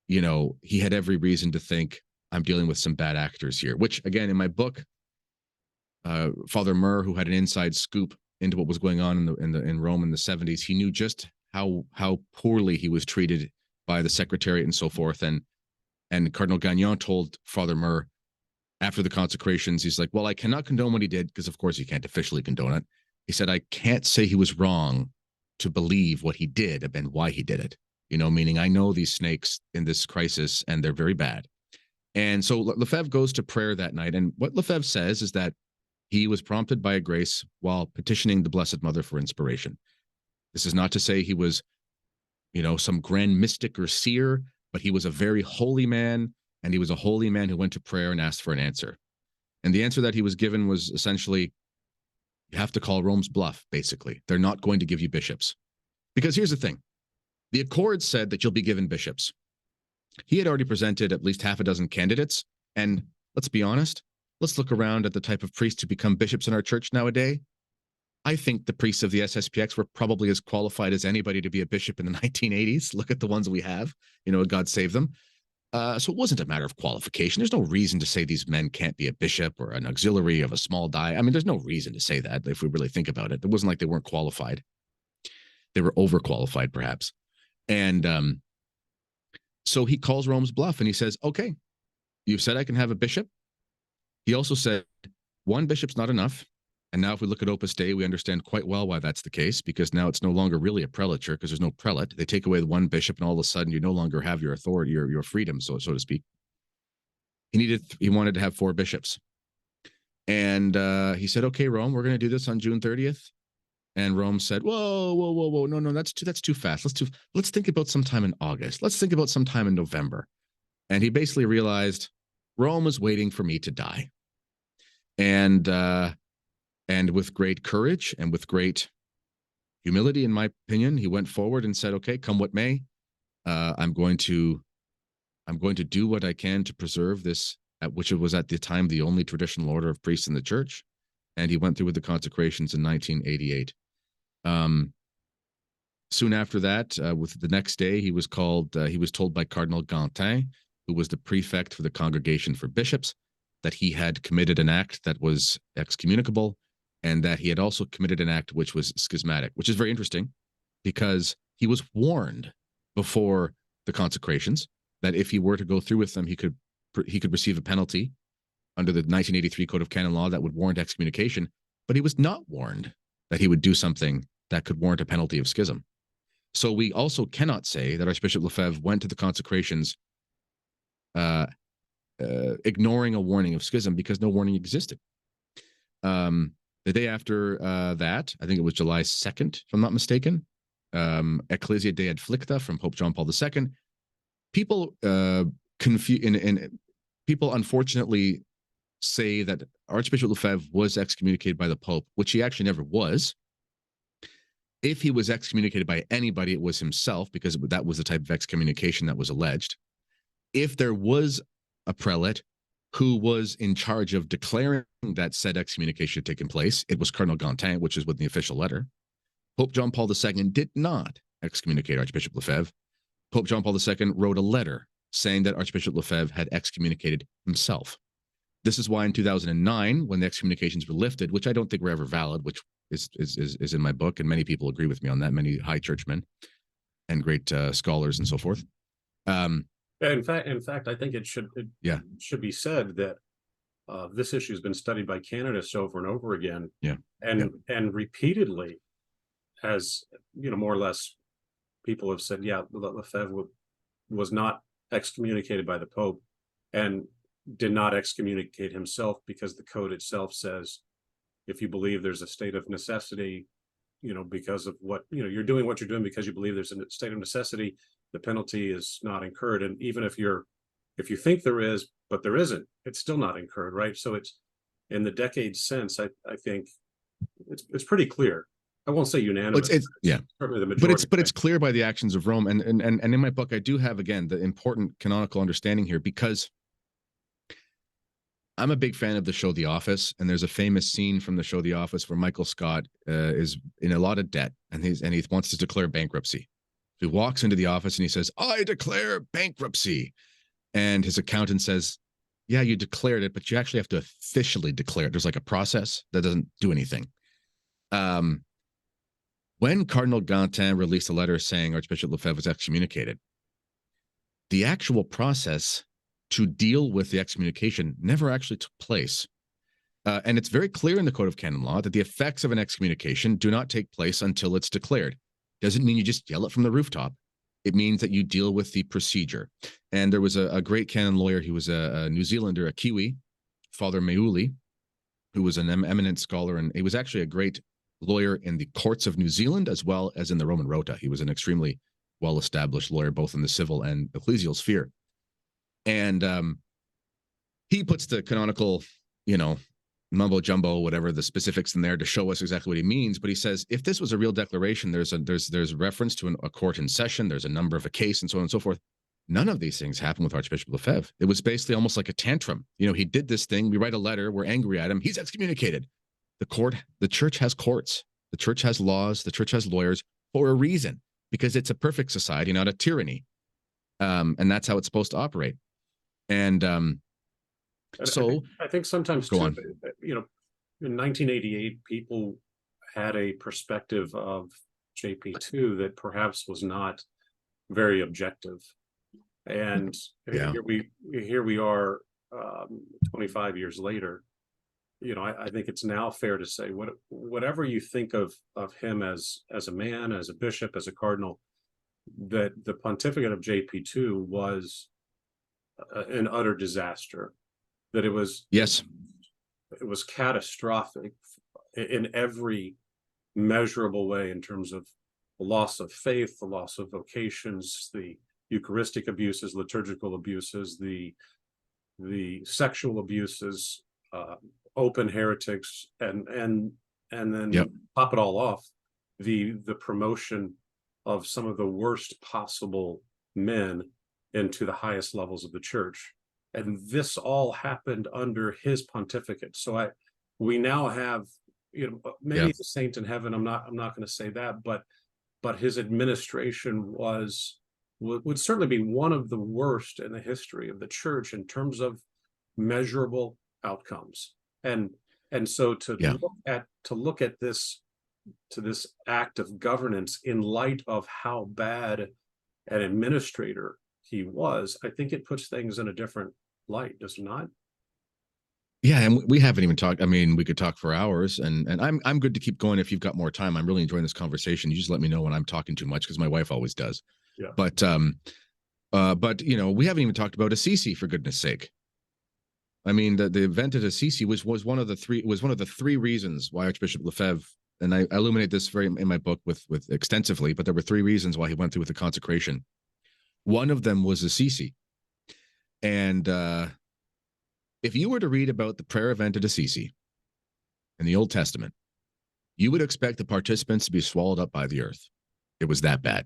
Speaker 2: you know, he had every reason to think, I'm dealing with some bad actors here. Which, again, in my book, Father Murr, who had an inside scoop into what was going on in Rome in the 70s, he knew just how poorly he was treated by the secretariat and so forth. And Cardinal Gagnon told Father Murr after the consecrations, he's like, well, I cannot condone what he did, because of course you can't officially condone it. He said, I can't say he was wrong to believe what he did and why he did it. You know, meaning I know these snakes in this crisis and they're very bad. And so Lefebvre goes to prayer that night. And what Lefebvre says is that he was prompted by a grace while petitioning the Blessed Mother for inspiration. This is not to say he was, you know, some grand mystic or seer, but he was a very holy man. And he was a holy man who went to prayer and asked for an answer. And the answer that he was given was essentially, you have to call Rome's bluff, basically. They're not going to give you bishops. Because here's the thing. The accord said that you'll be given bishops. He had already presented at least half a dozen candidates. And let's be honest, let's look around at the type of priests who become bishops in our church nowadays. I think the priests of the SSPX were probably as qualified as anybody to be a bishop in the 1980s. Look at the ones we have. You know, God save them. So it wasn't a matter of qualification. There's no reason to say these men can't be a bishop or an auxiliary of a small diocese. I mean, there's no reason to say that if we really think about it. It wasn't like they weren't qualified. They were overqualified, perhaps. And so he calls Rome's bluff and he says, okay, you've said I can have a bishop. He also said, one bishop's not enough. And now if we look at Opus Dei, we understand quite well why that's the case, because now it's no longer really a prelature because there's no prelate. They take away the one bishop and all of a sudden you no longer have your authority, your freedom, so to speak. He wanted to have 4 bishops. And he said, okay, Rome, we're going to do this on June 30th. And Rome said, whoa, no, that's too fast. Let's think about sometime in August. Let's think about sometime in November. And he basically realized Rome was waiting for me to die. And with great courage and with great humility, in my opinion, he went forward and said, okay, come what may, I'm going to do what I can to preserve this which was at the time the only traditional order of priests in the church, and he went through with the consecrations in 1988. Soon after that, with the next day, he was told by Cardinal Gantin, who was the prefect for the Congregation for Bishops, that he had committed an act that was excommunicable, and that he had also committed an act which was schismatic, which is very interesting because he was warned before the consecrations that if he were to go through with them, he could receive a penalty under the 1983 Code of Canon Law that would warrant excommunication, but he was not warned that he would do something that could warrant a penalty of schism. So we also cannot say that Archbishop Lefebvre went to the consecrations ignoring a warning of schism, because no warning existed. The day after that, I think it was July 2nd, if I'm not mistaken, Ecclesia Dei Adflicta from Pope John Paul II. People people unfortunately say that Archbishop Lefebvre was excommunicated by the Pope, which he actually never was. If he was excommunicated by anybody, it was himself, because that was the type of excommunication that was alleged. If there was a prelate who was in charge of declaring that said excommunication had taken place, it was Cardinal Gantin, which is with the official letter. Pope John Paul II did not excommunicate Archbishop Lefebvre. Pope John Paul II wrote a letter saying that Archbishop Lefebvre had excommunicated himself. This is why in 2009, when the excommunications were lifted, which I don't think were ever valid, which is in my book, and many people agree with me on that, many high churchmen and great scholars and so forth.
Speaker 1: In fact, I think it should be said that this issue has been studied by canonists over and over again, and repeatedly, as more or less, people have said, Lefebvre was not excommunicated by the Pope, and did not excommunicate himself, because the code itself says, if you believe there's a state of necessity, because of what you're doing what you're doing because you believe there's a state of necessity, the penalty is not incurred. And even if you think there is, but there isn't, it's still not incurred, right? So it's, in the decades since, I think it's pretty clear. I won't say unanimous.
Speaker 2: It's
Speaker 1: certainly the majority.
Speaker 2: But it's clear by the actions of Rome. And in my book, I do have, again, the important canonical understanding here, because I'm a big fan of the show The Office, and there's a famous scene from the show The Office where Michael Scott is in a lot of debt, and he wants to declare bankruptcy. He walks into the office and he says, "I declare bankruptcy," and his accountant says, "Yeah, you declared it, but you actually have to officially declare it. There's like a process that doesn't do anything." When Cardinal Gantin released a letter saying Archbishop Lefebvre was excommunicated, the actual process to deal with the excommunication never actually took place. And it's very clear in the Code of Canon Law that the effects of an excommunication do not take place until it's declared. Doesn't mean you just yell it from the rooftop. It means that you deal with the procedure. And there was a great canon lawyer. He was a New Zealander, a Kiwi, Father Meuli, who was an eminent scholar. And he was actually a great lawyer in the courts of New Zealand, as well as in the Roman Rota. He was an extremely well-established lawyer, both in the civil and ecclesial sphere. And he puts the canonical, mumbo jumbo, whatever the specifics in there, to show us exactly what he means. But he says, if this was a real declaration, there's reference to a court in session, there's a number of a case, and so on and so forth. None of these things happened with Archbishop Lefebvre. It was basically almost like a tantrum. He did this thing. We write a letter. We're angry at him. He's excommunicated. The church has courts. The church has laws. The church has lawyers for a reason, because it's a perfect society, not a tyranny. And that's how it's supposed to operate. And so
Speaker 1: I think sometimes
Speaker 2: go
Speaker 1: too,
Speaker 2: on.
Speaker 1: in 1988, people had a perspective of JP2 that perhaps was not very objective. And here we are 25 years later. I think it's now fair to say, whatever you think of him as a man, as a bishop, as a cardinal, that the pontificate of JP2 was an utter disaster. That it was catastrophic in every measurable way, in terms of the loss of faith, the loss of vocations, the Eucharistic abuses, liturgical abuses, the sexual abuses, open heretics, and then top it all off, the promotion of some of the worst possible men into the highest levels of the church. And this all happened under his pontificate. So we now have, maybe
Speaker 2: Yeah.
Speaker 1: he's a saint in heaven. I'm not going to say that, but his administration would certainly be one of the worst in the history of the church in terms of measurable outcomes. And so
Speaker 2: Yeah.
Speaker 1: to look at this act of governance in light of how bad an administrator he was, I think it puts things in a different light, does it not?
Speaker 2: Yeah, and we haven't even talked. I mean, we could talk for hours, and I'm good to keep going if you've got more time. I'm really enjoying this conversation. You just let me know when I'm talking too much, because my wife always does.
Speaker 1: Yeah.
Speaker 2: But we haven't even talked about Assisi, for goodness sake. I mean, the event at Assisi was one of the three reasons why Archbishop Lefebvre, and I illuminate this very in my book with extensively, but there were three reasons why he went through with the consecration. One of them was Assisi, and if you were to read about the prayer event at Assisi in the Old Testament, you would expect the participants to be swallowed up by the earth. It was that bad.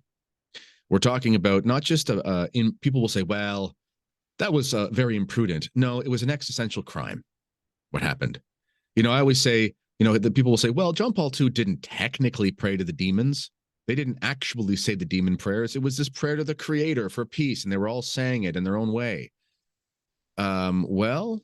Speaker 2: We're talking about not just people will say, well, that was very imprudent. No, it was an existential crime. What happened? I always say, the people will say, well, John Paul II didn't technically pray to the demons. They didn't actually say the demon prayers. It was this prayer to the Creator for peace, and they were all saying it in their own way. Well,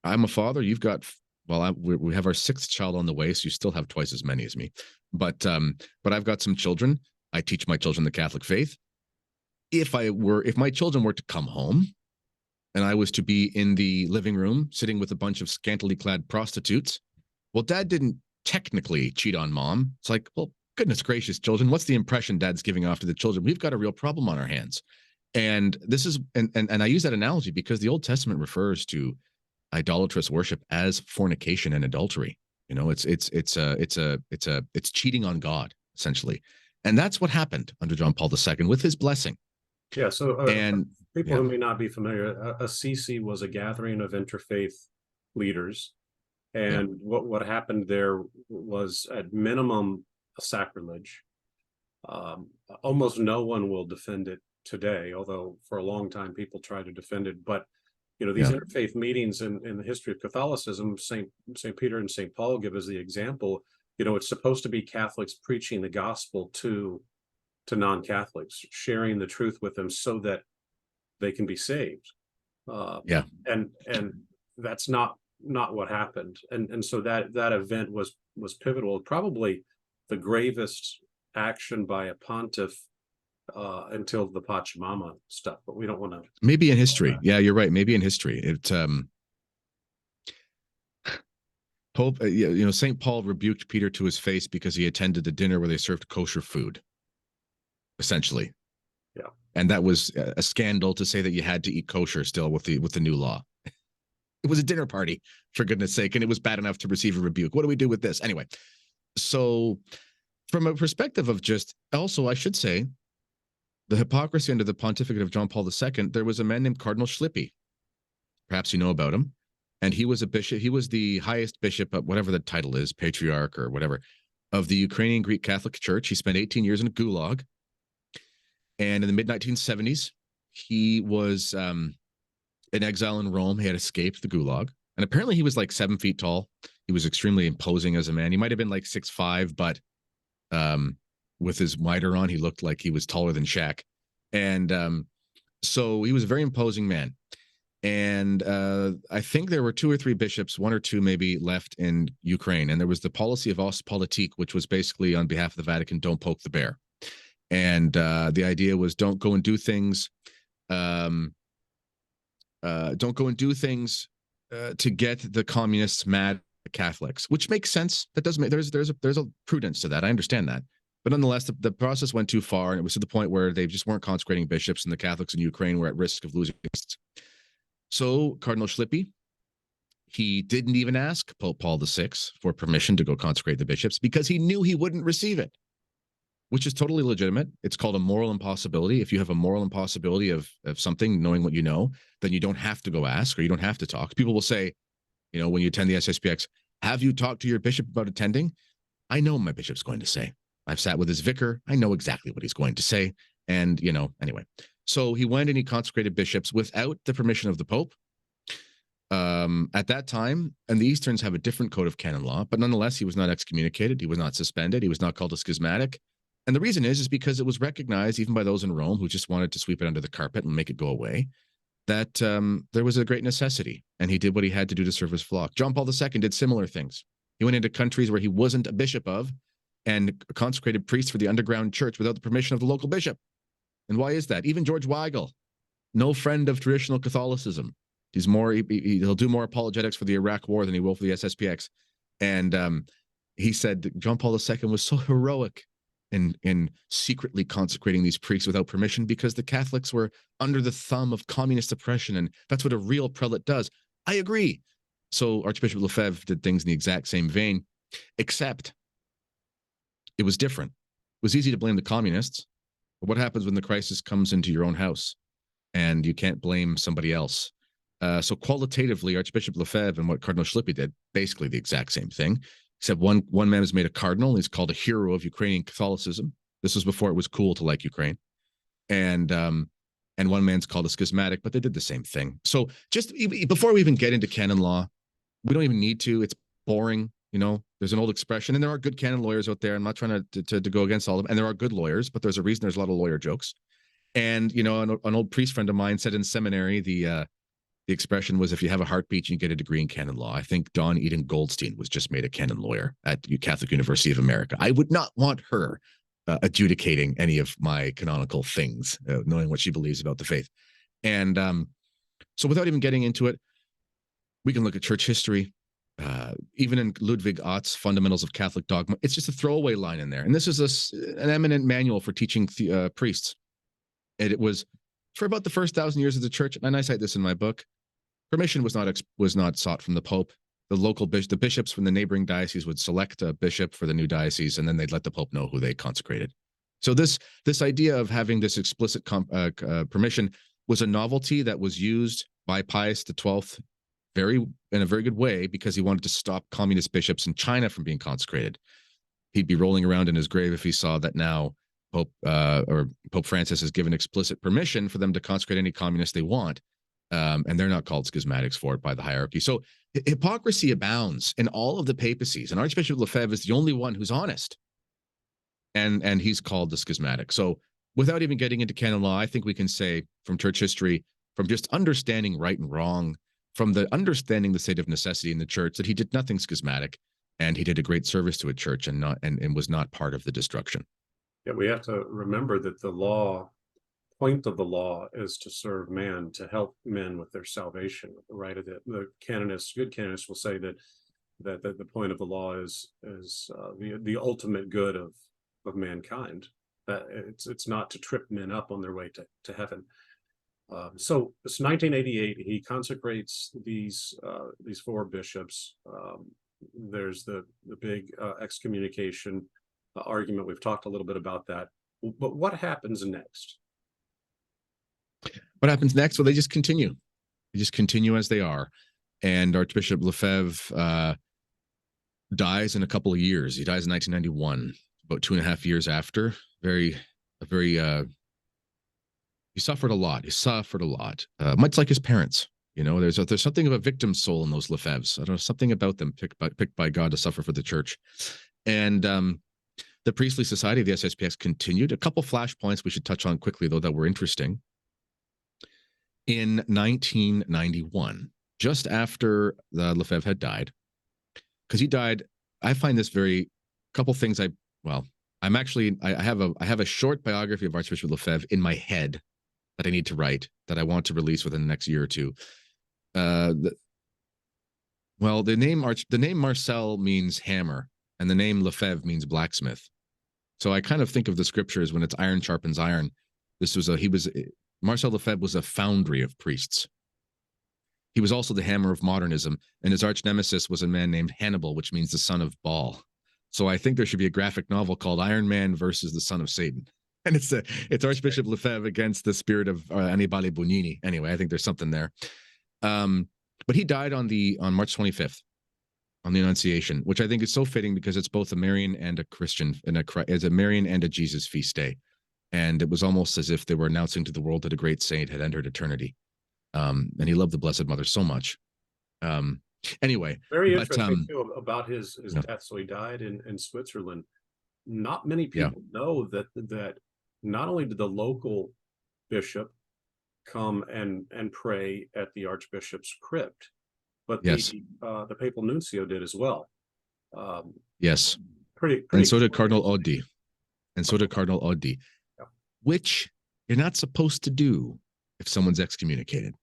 Speaker 2: I'm a father. You've got, we have our sixth child on the way, so you still have twice as many as me. But I've got some children. I teach my children the Catholic faith. If my children were to come home and I was to be in the living room sitting with a bunch of scantily clad prostitutes, well, Dad didn't technically cheat on Mom. It's like, well, goodness gracious, children, what's the impression Dad's giving off to the children? We've got a real problem on our hands. And this is, and I use that analogy because the Old Testament refers to idolatrous worship as fornication and adultery. It's cheating on God, essentially. And that's what happened under John Paul II with his blessing.
Speaker 1: Yeah. So
Speaker 2: and
Speaker 1: people who may not be familiar, Assisi was a gathering of interfaith leaders. And what happened there was at minimum a sacrilege. Almost no one will defend it today, although for a long time people tried to defend it. But these interfaith meetings in the history of Catholicism, Saint Peter and Saint Paul give as the example. It's supposed to be Catholics preaching the gospel to non-Catholics, sharing the truth with them so that they can be saved. And that's not what happened. And so that event was pivotal, probably the gravest action by a pontiff until the Pachamama stuff, but we don't want to.
Speaker 2: Maybe in history. Yeah, you're right. Maybe in history. Pope, St. Paul rebuked Peter to his face because he attended a dinner where they served kosher food, essentially.
Speaker 1: Yeah.
Speaker 2: And that was a scandal to say that you had to eat kosher still with the new law. It was a dinner party, for goodness sake, and it was bad enough to receive a rebuke. What do we do with this? Anyway, so from a perspective of just, also, I should say, the hypocrisy under the pontificate of John Paul II, there was a man named Cardinal Schlippe. Perhaps you know about him. And he was a bishop. He was the highest bishop of whatever the title is, patriarch or whatever, of the Ukrainian Greek Catholic Church. He spent 18 years in a gulag. And in the mid-1970s, he was in exile in Rome. He had escaped the gulag. And apparently he was like 7 feet tall. He was extremely imposing as a man. He might have been like 6'5", but with his mitre on, he looked like he was taller than Shaq. And so he was a very imposing man. And I think there were 2 or 3 bishops, 1 or 2 maybe, left in Ukraine. And there was the policy of Ostpolitik, which was basically on behalf of the Vatican, don't poke the bear. And the idea was don't go and do things. Don't go and do things to get the communists mad at Catholics, which makes sense. That does make there's a prudence to that. I understand that. But nonetheless, the process went too far, and it was to the point where they just weren't consecrating bishops, and the Catholics in Ukraine were at risk of losing. So Cardinal Schlippe, he didn't even ask Pope Paul VI for permission to go consecrate the bishops because he knew he wouldn't receive it, which is totally legitimate. It's called a moral impossibility. If you have a moral impossibility of something, knowing what you know, then you don't have to go ask, or you don't have to talk. People will say, when you attend the SSPX, have you talked to your bishop about attending? I know what my bishop's going to say. I've sat with his vicar. I know exactly what he's going to say. And, anyway. So he went and he consecrated bishops without the permission of the Pope. At that time, and the Easterns have a different code of canon law, but nonetheless, he was not excommunicated. He was not suspended. He was not called a schismatic. And the reason is because it was recognized, even by those in Rome who just wanted to sweep it under the carpet and make it go away, that there was a great necessity, and he did what he had to do to serve his flock. John Paul II did similar things. He went into countries where he wasn't a bishop of and consecrated priests for the underground church without the permission of the local bishop. And why is that? Even George Weigel, no friend of traditional Catholicism. He's more, he'll do more apologetics for the Iraq War than he will for the SSPX. And he said that John Paul II was so heroic in secretly consecrating these priests without permission because the Catholics were under the thumb of communist oppression, and that's what a real prelate does. I agree. So Archbishop Lefebvre did things in the exact same vein, except it was different. It was easy to blame the communists, but what happens when the crisis comes into your own house and you can't blame somebody else? So qualitatively, Archbishop Lefebvre and what Cardinal Slippi did, basically the exact same thing, except one man was made a cardinal. He's called a hero of Ukrainian Catholicism. This was before it was cool to like Ukraine. And one man's called a schismatic, but they did the same thing. So just before we even get into canon law, we don't even need to. It's boring. You know, there's an old expression, and there are good canon lawyers out there. I'm not trying to go against all of them. And there are good lawyers, but there's a reason there's a lot of lawyer jokes. And, you know, an old priest friend of mine said in seminary, the expression was, if you have a heartbeat, you get a degree in canon law. I think Dawn Eden Goldstein was just made a canon lawyer at Catholic University of America. I would not want her adjudicating any of my canonical things, knowing what she believes about the faith. And so without even getting into it, we can look at church history. Even in Ludwig Ott's Fundamentals of Catholic Dogma, it's just a throwaway line in there. And this is an eminent manual for teaching priests. And it was for about the first 1,000 years of the church, and I cite this in my book. Permission was not sought from the Pope. The bishops from the neighboring diocese would select a bishop for the new diocese, and then they'd let the Pope know who they consecrated. So this idea of having this explicit permission was a novelty that was used by Pius XII in a very good way, because he wanted to stop communist bishops in China from being consecrated. He'd be rolling around in his grave if he saw that now Pope Francis has given explicit permission for them to consecrate any communist they want. And they're not called schismatics for it by the hierarchy. So hypocrisy abounds in all of the papacies, and Archbishop Lefebvre is the only one who's honest. And he's called the schismatic. So without even getting into canon law, I think we can say from church history, from just understanding right and wrong, from the understanding the state of necessity in the church, that he did nothing schismatic, and he did a great service to a church and was not part of the destruction.
Speaker 1: Yeah, we have to remember that the point of the law is to serve man, to help men with their salvation. Right? The canonists, good canonists, will say that the point of the law is the ultimate good of mankind. That it's not to trip men up on their way to heaven. So it's 1988. He consecrates these 4 bishops. There's the big excommunication argument. We've talked a little bit about that. But what happens next?
Speaker 2: What happens next? Well, they just continue. They just continue as they are. And Archbishop Lefebvre dies in a couple of years. He dies in 1991, about 2.5 years after. He suffered a lot. Much like his parents. You know, there's something of a victim soul in those Lefebvres. I don't know, something about them picked by God to suffer for the church. And the priestly society of the SSPX continued. A couple flashpoints we should touch on quickly, though, that were interesting. In 1991, just after Lefebvre had died, because he died, I find this couple things. I have a short biography of Archbishop Lefebvre in my head that I need to write, that I want to release within the next year or two. The name Marcel means hammer, and the name Lefebvre means blacksmith. So I kind of think of the scriptures when it's iron sharpens iron. Marcel Lefebvre was a foundry of priests. He was also the hammer of modernism, and his arch nemesis was a man named Hannibal, which means the son of Baal. So I think there should be a graphic novel called Iron Man versus the Son of Satan. And it's Archbishop Lefebvre against the spirit of Annibale Bugnini. Anyway, I think there's something there. But he died on March 25th, on the Annunciation, which I think is so fitting because it's both a Marian and a Christian, as a Marian and a Jesus feast day. And it was almost as if they were announcing to the world that a great saint had entered eternity. And he loved the Blessed Mother so much. Anyway,
Speaker 1: Very
Speaker 2: but
Speaker 1: interesting too about his
Speaker 2: yeah,
Speaker 1: death. So he died in Switzerland. Not many
Speaker 2: yeah,
Speaker 1: people know that not only did the local bishop come and pray at the Archbishop's crypt, but
Speaker 2: yes,
Speaker 1: the papal nuncio did as well. Um,
Speaker 2: yes.
Speaker 1: pretty
Speaker 2: And so did
Speaker 1: extraordinary.
Speaker 2: Cardinal Oddi. And so did Cardinal Oddi,
Speaker 1: Yeah.
Speaker 2: which you're not supposed to do if someone's excommunicated.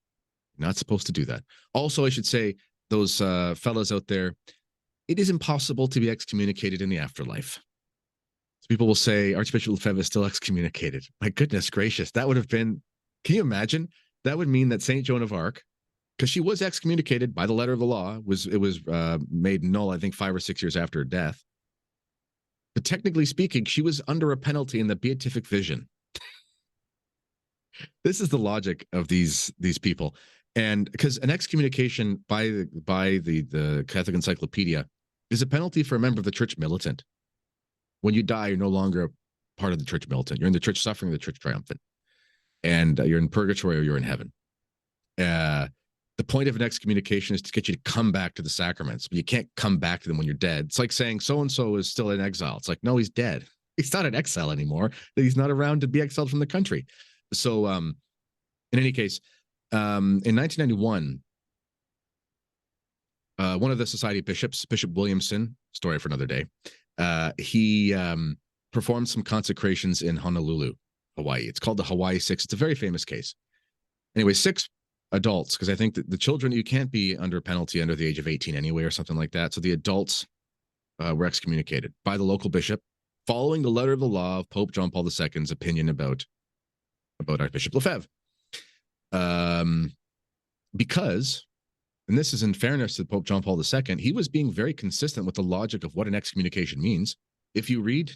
Speaker 2: You're not supposed to do that. Also, I should say, those fellows out there, it is impossible to be excommunicated in the afterlife. So people will say Archbishop Lefebvre is still excommunicated. My goodness gracious, that would have been, can you imagine? That would mean that St. Joan of Arc, because she was excommunicated by the letter of the law, it was made null, I think, 5 or 6 years after her death. But technically speaking, she was under a penalty in the beatific vision. This is the logic of these people. And because an excommunication by the Catholic Encyclopedia is a penalty for a member of the church militant. When you die, you're no longer part of the church militant. You're in the church suffering, the church triumphant. And you're in purgatory or you're in heaven. The point of an excommunication is to get you to come back to the sacraments, but you can't come back to them when you're dead. It's like saying so-and-so is still in exile. It's like, no, he's dead. He's not in exile anymore. He's not around to be exiled from the country. So in any case, in 1991, one of the society bishops, Bishop Williamson, story for another day, he performed some consecrations in Honolulu, Hawaii. It's called the Hawaii Six. It's a very famous case. Anyway, 6 adults, because I think that the children, you can't be under penalty under the age of 18 anyway, or something like that. So the adults were excommunicated by the local bishop, following the letter of the law of Pope John Paul II's opinion about Archbishop Lefebvre. Because, and this is in fairness to Pope John Paul II, he was being very consistent with the logic of what an excommunication means. If you read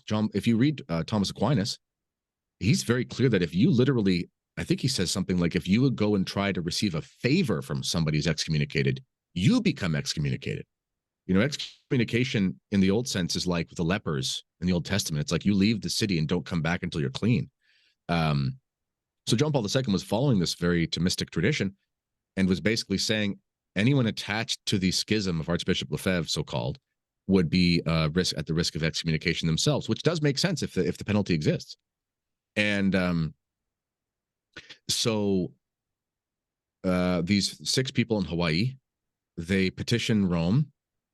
Speaker 2: Thomas Aquinas, he's very clear that if you literally, I think he says something like, if you would go and try to receive a favor from somebody who's excommunicated, you become excommunicated. You know, excommunication in the old sense is like the lepers in the Old Testament. It's like you leave the city and don't come back until you're clean. So John Paul II was following this very Thomistic tradition and was basically saying anyone attached to the schism of Archbishop Lefebvre, so-called, would be at the risk of excommunication themselves, which does make sense if the penalty exists. And so these 6 people in Hawaii, they petitioned Rome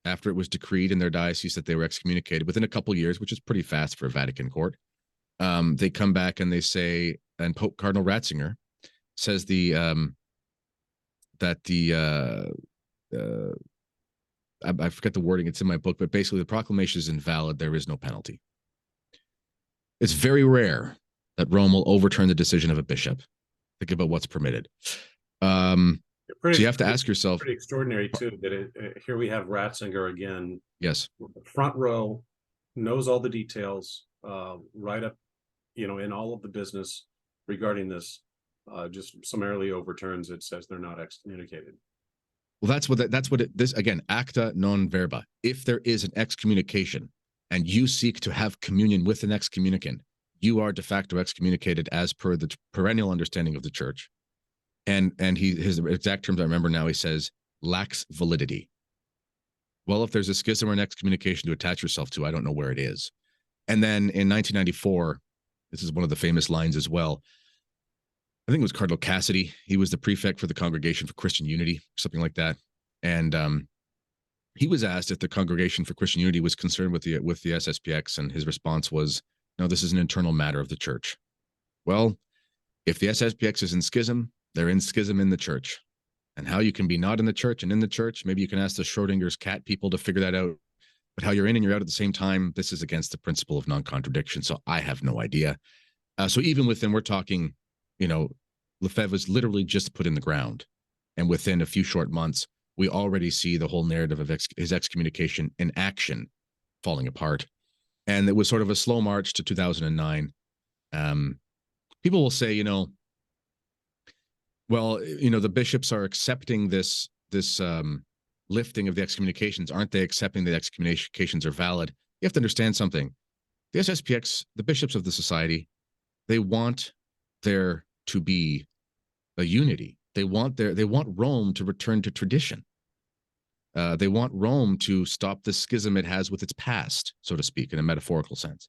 Speaker 2: after it was decreed in their diocese that they were excommunicated within a couple of years, which is pretty fast for a Vatican court. They come back and they say, and Pope Cardinal Ratzinger says I forget the wording, it's in my book, but basically the proclamation is invalid. There is no penalty. It's very rare that Rome will overturn the decision of a bishop. Think about what's permitted. So you have to ask yourself.
Speaker 1: Pretty extraordinary too that here we have Ratzinger again.
Speaker 2: Yes.
Speaker 1: Front row, knows all the details, right up, in all of the business regarding this. Just summarily overturns it, says they're not excommunicated.
Speaker 2: Well, this again, acta non verba. If there is an excommunication and you seek to have communion with an excommunicant, you are de facto excommunicated as per the perennial understanding of the church. And his exact terms I remember now, he says, lacks validity. Well, if there's a schism or an excommunication to attach yourself to, I don't know where it is. And then in 1994, this is one of the famous lines as well. I think it was Cardinal Cassidy. He was the prefect for the Congregation for Christian Unity, something like that. And he was asked if the Congregation for Christian Unity was concerned with the SSPX, and his response was, no, this is an internal matter of the church. Well, if the SSPX is in schism, they're in schism in the church. And how you can be not in the church and in the church, maybe you can ask the Schrodinger's cat people to figure that out. But how you're in and you're out at the same time, this is against the principle of non-contradiction. So I have no idea. So even within, we're talking, Lefebvre was literally just put in the ground. And within a few short months, we already see the whole narrative of his excommunication in action falling apart. And it was sort of a slow march to 2009. People will say, the bishops are accepting this lifting of the excommunications. Aren't they accepting that excommunications are valid? You have to understand something. The SSPX, the bishops of the society, They want there to be a unity. They want Rome to return to tradition. They want Rome to stop the schism it has with its past, so to speak, in a metaphorical sense.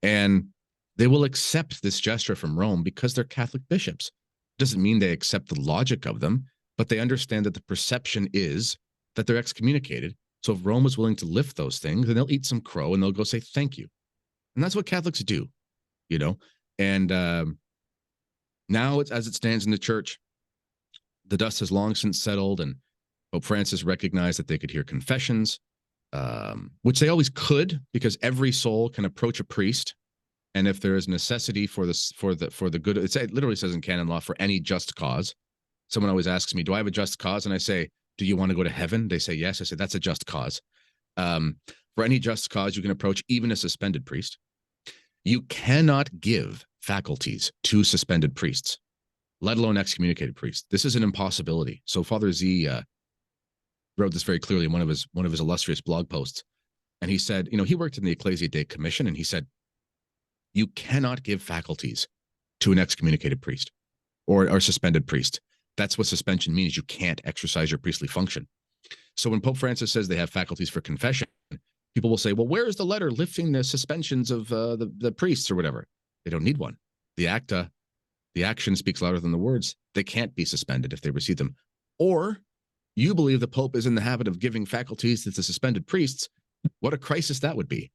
Speaker 2: And they will accept this gesture from Rome because they're Catholic bishops. Doesn't mean they accept the logic of them, but they understand that the perception is that they're excommunicated. So if Rome is willing to lift those things, then they'll eat some crow and they'll go say thank you. And that's what Catholics do, you know. And now, as it stands in the church, the dust has long since settled, and Pope Francis recognized that they could hear confessions, which they always could, because every soul can approach a priest, and if there is necessity for this, for the good, it literally says in canon law, for any just cause. Someone always asks me, "Do I have a just cause?" And I say, "Do you want to go to heaven?" They say, "Yes." I say, "That's a just cause." For any just cause, you can approach even a suspended priest. You cannot give faculties to suspended priests, let alone excommunicated priests. This is an impossibility. So Father Z wrote this very clearly in one of his illustrious blog posts, and he said, you know, he worked in the Ecclesia Dei Commission, and he said, you cannot give faculties to an excommunicated priest or suspended priest. That's what suspension means. You can't exercise your priestly function. So when Pope Francis says they have faculties for confession, people will say, well, where is the letter lifting the suspensions of the priests or whatever? They don't need one. The acta, the action speaks louder than the words. They can't be suspended if they receive them. Or you believe the Pope is in the habit of giving faculties to the suspended priests. What a crisis that would be.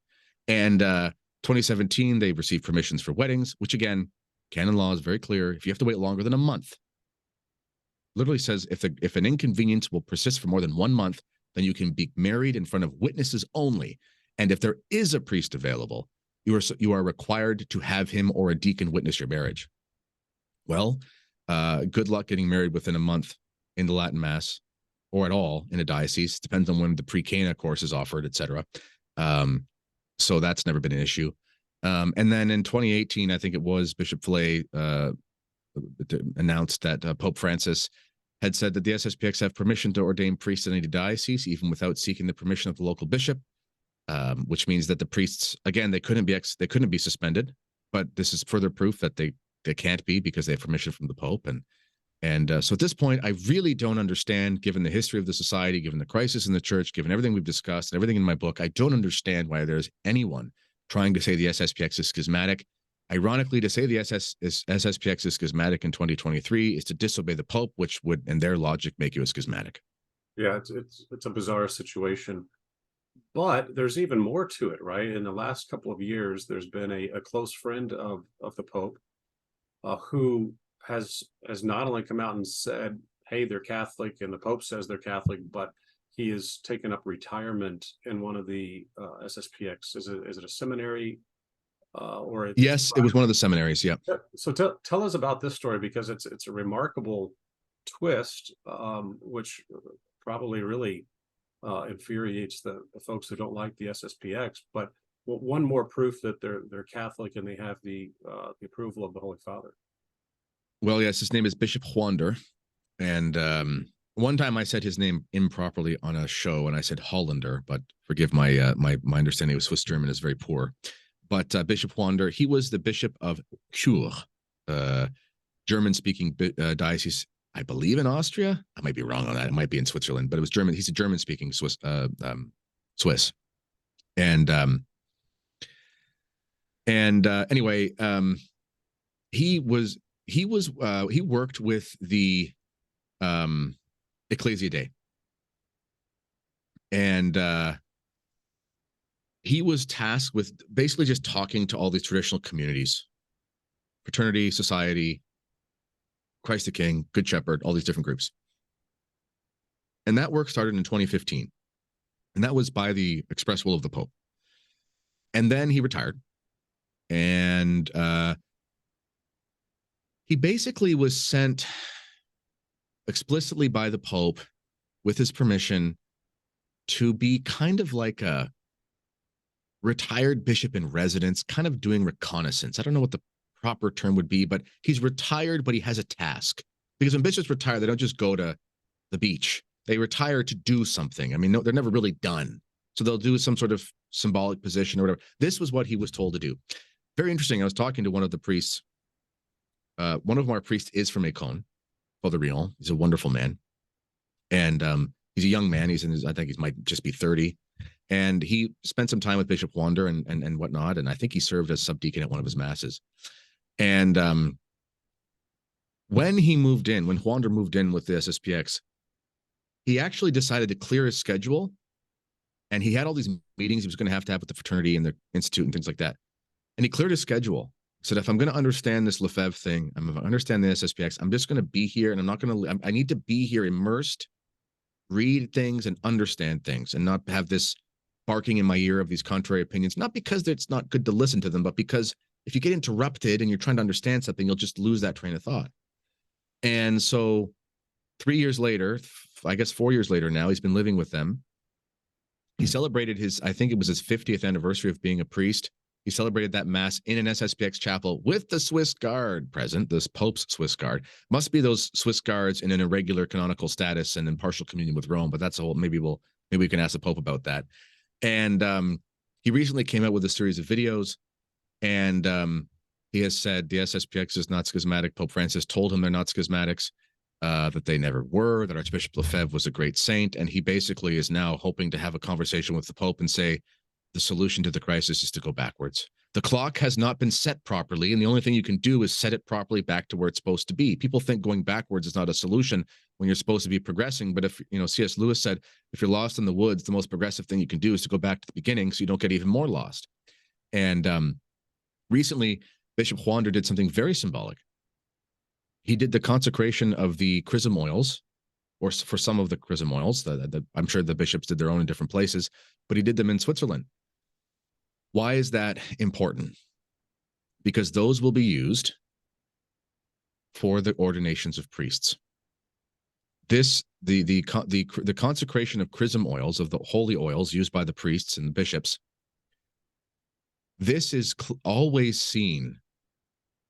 Speaker 2: And 2017, they received permissions for weddings, which again, canon law is very clear. If you have to wait longer than a month, literally says if an inconvenience will persist for more than 1 month, then you can be married in front of witnesses only. And if there is a priest available, you are required to have him or a deacon witness your marriage. Well, good luck getting married within a month in the Latin Mass or at all in a diocese. Depends on when the pre-Cana course is offered, etc. So that's never been an issue. And then in 2018, I think it was, Bishop Flay announced that Pope Francis had said that the SSPX have permission to ordain priests in any diocese, even without seeking the permission of the local bishop, which means that the priests, again, they couldn't be suspended, but this is further proof that they can't be because they have permission from the Pope. And so at this point, I really don't understand, given the history of the society, given the crisis in the church, given everything we've discussed and everything in my book, I don't understand why there's anyone trying to say the SSPX is schismatic. Ironically, to say the SSPX is schismatic in 2023 is to disobey the Pope, which would, in their logic, make you a schismatic.
Speaker 1: Yeah, it's a bizarre situation. But there's even more to it, right? In the last couple of years, there's been a close friend of the Pope who has not only come out and said, hey, they're Catholic, and the Pope says they're Catholic, but he has taken up retirement in one of the SSPX. Is it a seminary?
Speaker 2: Yes, it was one of the seminaries. Yeah.
Speaker 1: So tell us about this story, because it's a remarkable twist, which probably really infuriates the folks who don't like the SSPX. But one more proof that they're Catholic and they have the approval of the Holy Father.
Speaker 2: Well, yes, his name is Bishop Huander, and one time I said his name improperly on a show, and I said Hollander, but forgive my my understanding of Swiss German is very poor. But Bishop Huander, he was the Bishop of Chur, German-speaking diocese, I believe, in Austria. I might be wrong on that. It might be in Switzerland, but it was German. He's a German-speaking Swiss. And anyway, he worked with the Ecclesia Dei, and he was tasked with basically just talking to all these traditional communities, fraternity, society, Christ the King, Good Shepherd, all these different groups. And that work started in 2015. And that was by the express will of the Pope. And then he retired. And he basically was sent explicitly by the Pope with his permission to be kind of like a retired bishop in residence, kind of doing reconnaissance. I don't know what the proper term would be, but he's retired, but he has a task. Because when bishops retire, they don't just go to the beach. They retire to do something. I mean, no, they're never really done. So they'll do some sort of symbolic position or whatever. This was what he was told to do. Very interesting. I was talking to one of the priests one of our priests is from Écon, Father Rion. He's a wonderful man. And he's a young man. He's in his, I think he might just be 30. And he spent some time with Bishop Wander and whatnot. And I think he served as subdeacon at one of his masses. And when Wander moved in with the SSPX, he actually decided to clear his schedule. And he had all these meetings he was going to have with the fraternity and the institute and things like that. And he cleared his schedule. Said, if I'm going to understand this Lefebvre thing, I'm going to understand the SSPX, I'm just going to be here, and I'm not going to, I need to be here immersed, read things and understand things, and not have this barking in my ear of these contrary opinions, not because it's not good to listen to them, but because if you get interrupted and you're trying to understand something, you'll just lose that train of thought. And so 3 years later, I guess 4 years later now, he's been living with them. He celebrated I think it was his 50th anniversary of being a priest. He celebrated that mass in an SSPX chapel with the Swiss Guard present, this Pope's Swiss Guard. Must be those Swiss Guards in an irregular canonical status and in partial communion with Rome, but that's a whole, maybe we can ask the Pope about that. And he recently came out with a series of videos, and he has said the SSPX is not schismatic. Pope Francis told him they're not schismatics, that they never were, that Archbishop Lefebvre was a great saint, and he basically is now hoping to have a conversation with the Pope and say, the solution to the crisis is to go backwards. The clock has not been set properly, and the only thing you can do is set it properly back to where it's supposed to be. People think going backwards is not a solution when you're supposed to be progressing. But if, C.S. Lewis said, if you're lost in the woods, the most progressive thing you can do is to go back to the beginning so you don't get even more lost. And recently, Bishop Wander did something very symbolic. He did the consecration of the chrism oils, or for some of the chrism oils. I'm sure the bishops did their own in different places, but he did them in Switzerland. Why is that important? Because those will be used for the ordinations of priests. The consecration of chrism oils, of the holy oils used by the priests and the bishops, this is always seen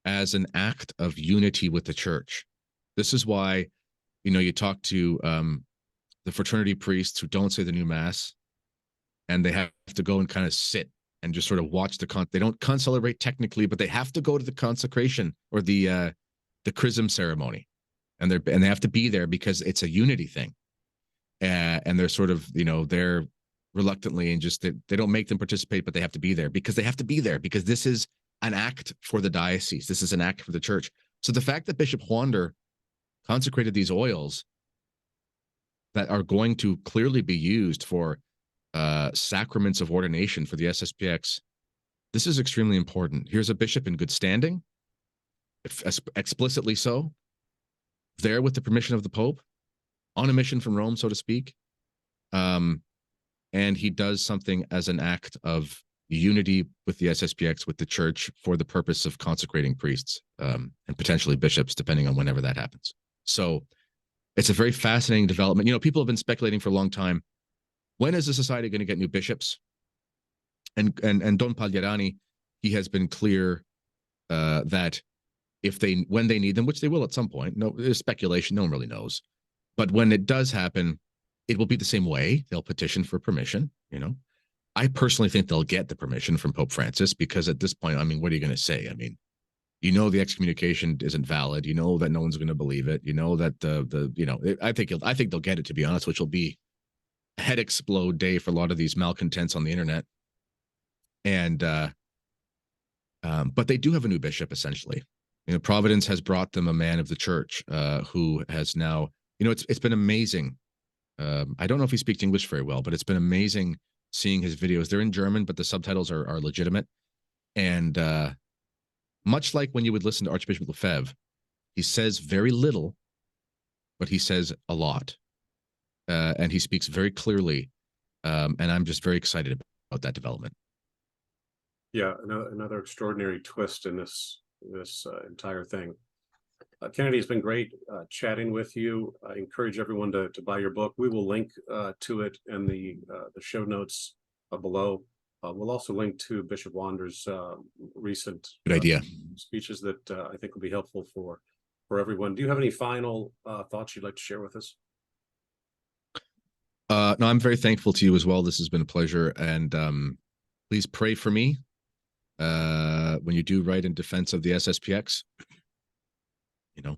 Speaker 2: as an act of unity with the church. This is why, you talk to the fraternity priests who don't say the new mass, and they have to go and kind of sit and just sort of watch they don't concelebrate technically, but they have to go to the consecration or the chrism ceremony, and they have to be there because it's a unity thing. And they're sort of, they're reluctantly, and just they don't make them participate, but they have to be there because this is an act for the diocese. This is an act for the church. So the fact that Bishop Wander consecrated these oils that are going to clearly be used for sacraments of ordination for the SSPX, this is extremely important. Here's a bishop in good standing, explicitly so, there with the permission of the Pope, on a mission from Rome, so to speak. And he does something as an act of unity with the SSPX, with the church, for the purpose of consecrating priests and potentially bishops, depending on whenever that happens. So it's a very fascinating development. People have been speculating for a long time, when is the society going to get new bishops? And Don Pagliarani, he has been clear that when they need them, which they will at some point, no, there's speculation, no one really knows. But when it does happen, it will be the same way. They'll petition for permission, I personally think they'll get the permission from Pope Francis, because at this point, what are you going to say? The excommunication isn't valid. That no one's going to believe it. That I think they'll get it, to be honest, which will be a head explode day for a lot of these malcontents on the internet. And but they do have a new bishop, essentially. Providence has brought them a man of the church who has now, it's been amazing. I don't know if he speaks English very well, but it's been amazing seeing his videos. They're in German, but the subtitles are legitimate. And much like when you would listen to Archbishop Lefebvre, he says very little, but he says a lot. And he speaks very clearly. And I'm just very excited about that development.
Speaker 1: Yeah, another extraordinary twist in this entire thing. Kennedy, it's been great chatting with you. I encourage everyone to buy your book. We will link to it in the show notes below. We'll also link to Bishop Wander's recent
Speaker 2: good idea
Speaker 1: speeches that I think will be helpful for everyone. Do you have any final thoughts you'd like to share with us?
Speaker 2: No, I'm very thankful to you as well. This has been a pleasure, and please pray for me when you do write in defense of the SSPX. you know,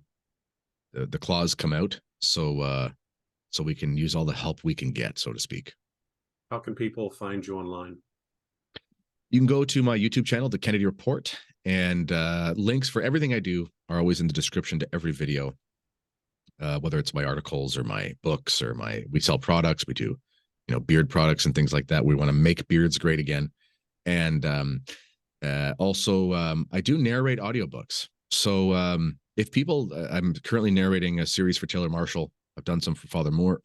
Speaker 2: the claws come out, so we can use all the help we can get, so to speak.
Speaker 1: How can people find you online?
Speaker 2: You can go to my YouTube channel, The Kennedy Report, and links for everything I do are always in the description to every video. Whether it's my articles or my books or we sell products, we do, beard products and things like that. We want to make beards great again. And also, I do narrate audiobooks. So if people, I'm currently narrating a series for Taylor Marshall. I've done some for Father Moore.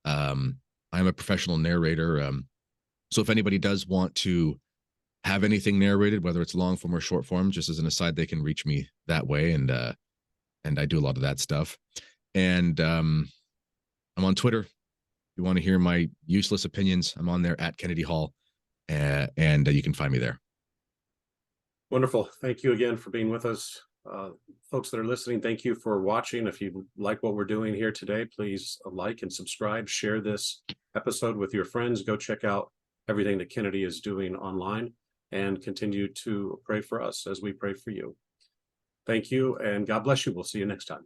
Speaker 2: I'm a professional narrator. So if anybody does want to have anything narrated, whether it's long form or short form, just as an aside, they can reach me that way. And I do a lot of that stuff. And I'm on Twitter. If you want to hear my useless opinions, I'm on there at Kennedy Hall, and you can find me there.
Speaker 1: Wonderful. Thank you again for being with us. Folks that are listening, thank you for watching. If you like what we're doing here today, please like and subscribe, share this episode with your friends. Go check out everything that Kennedy is doing online, and continue to pray for us as we pray for you. Thank you, and God bless you. We'll see you next time.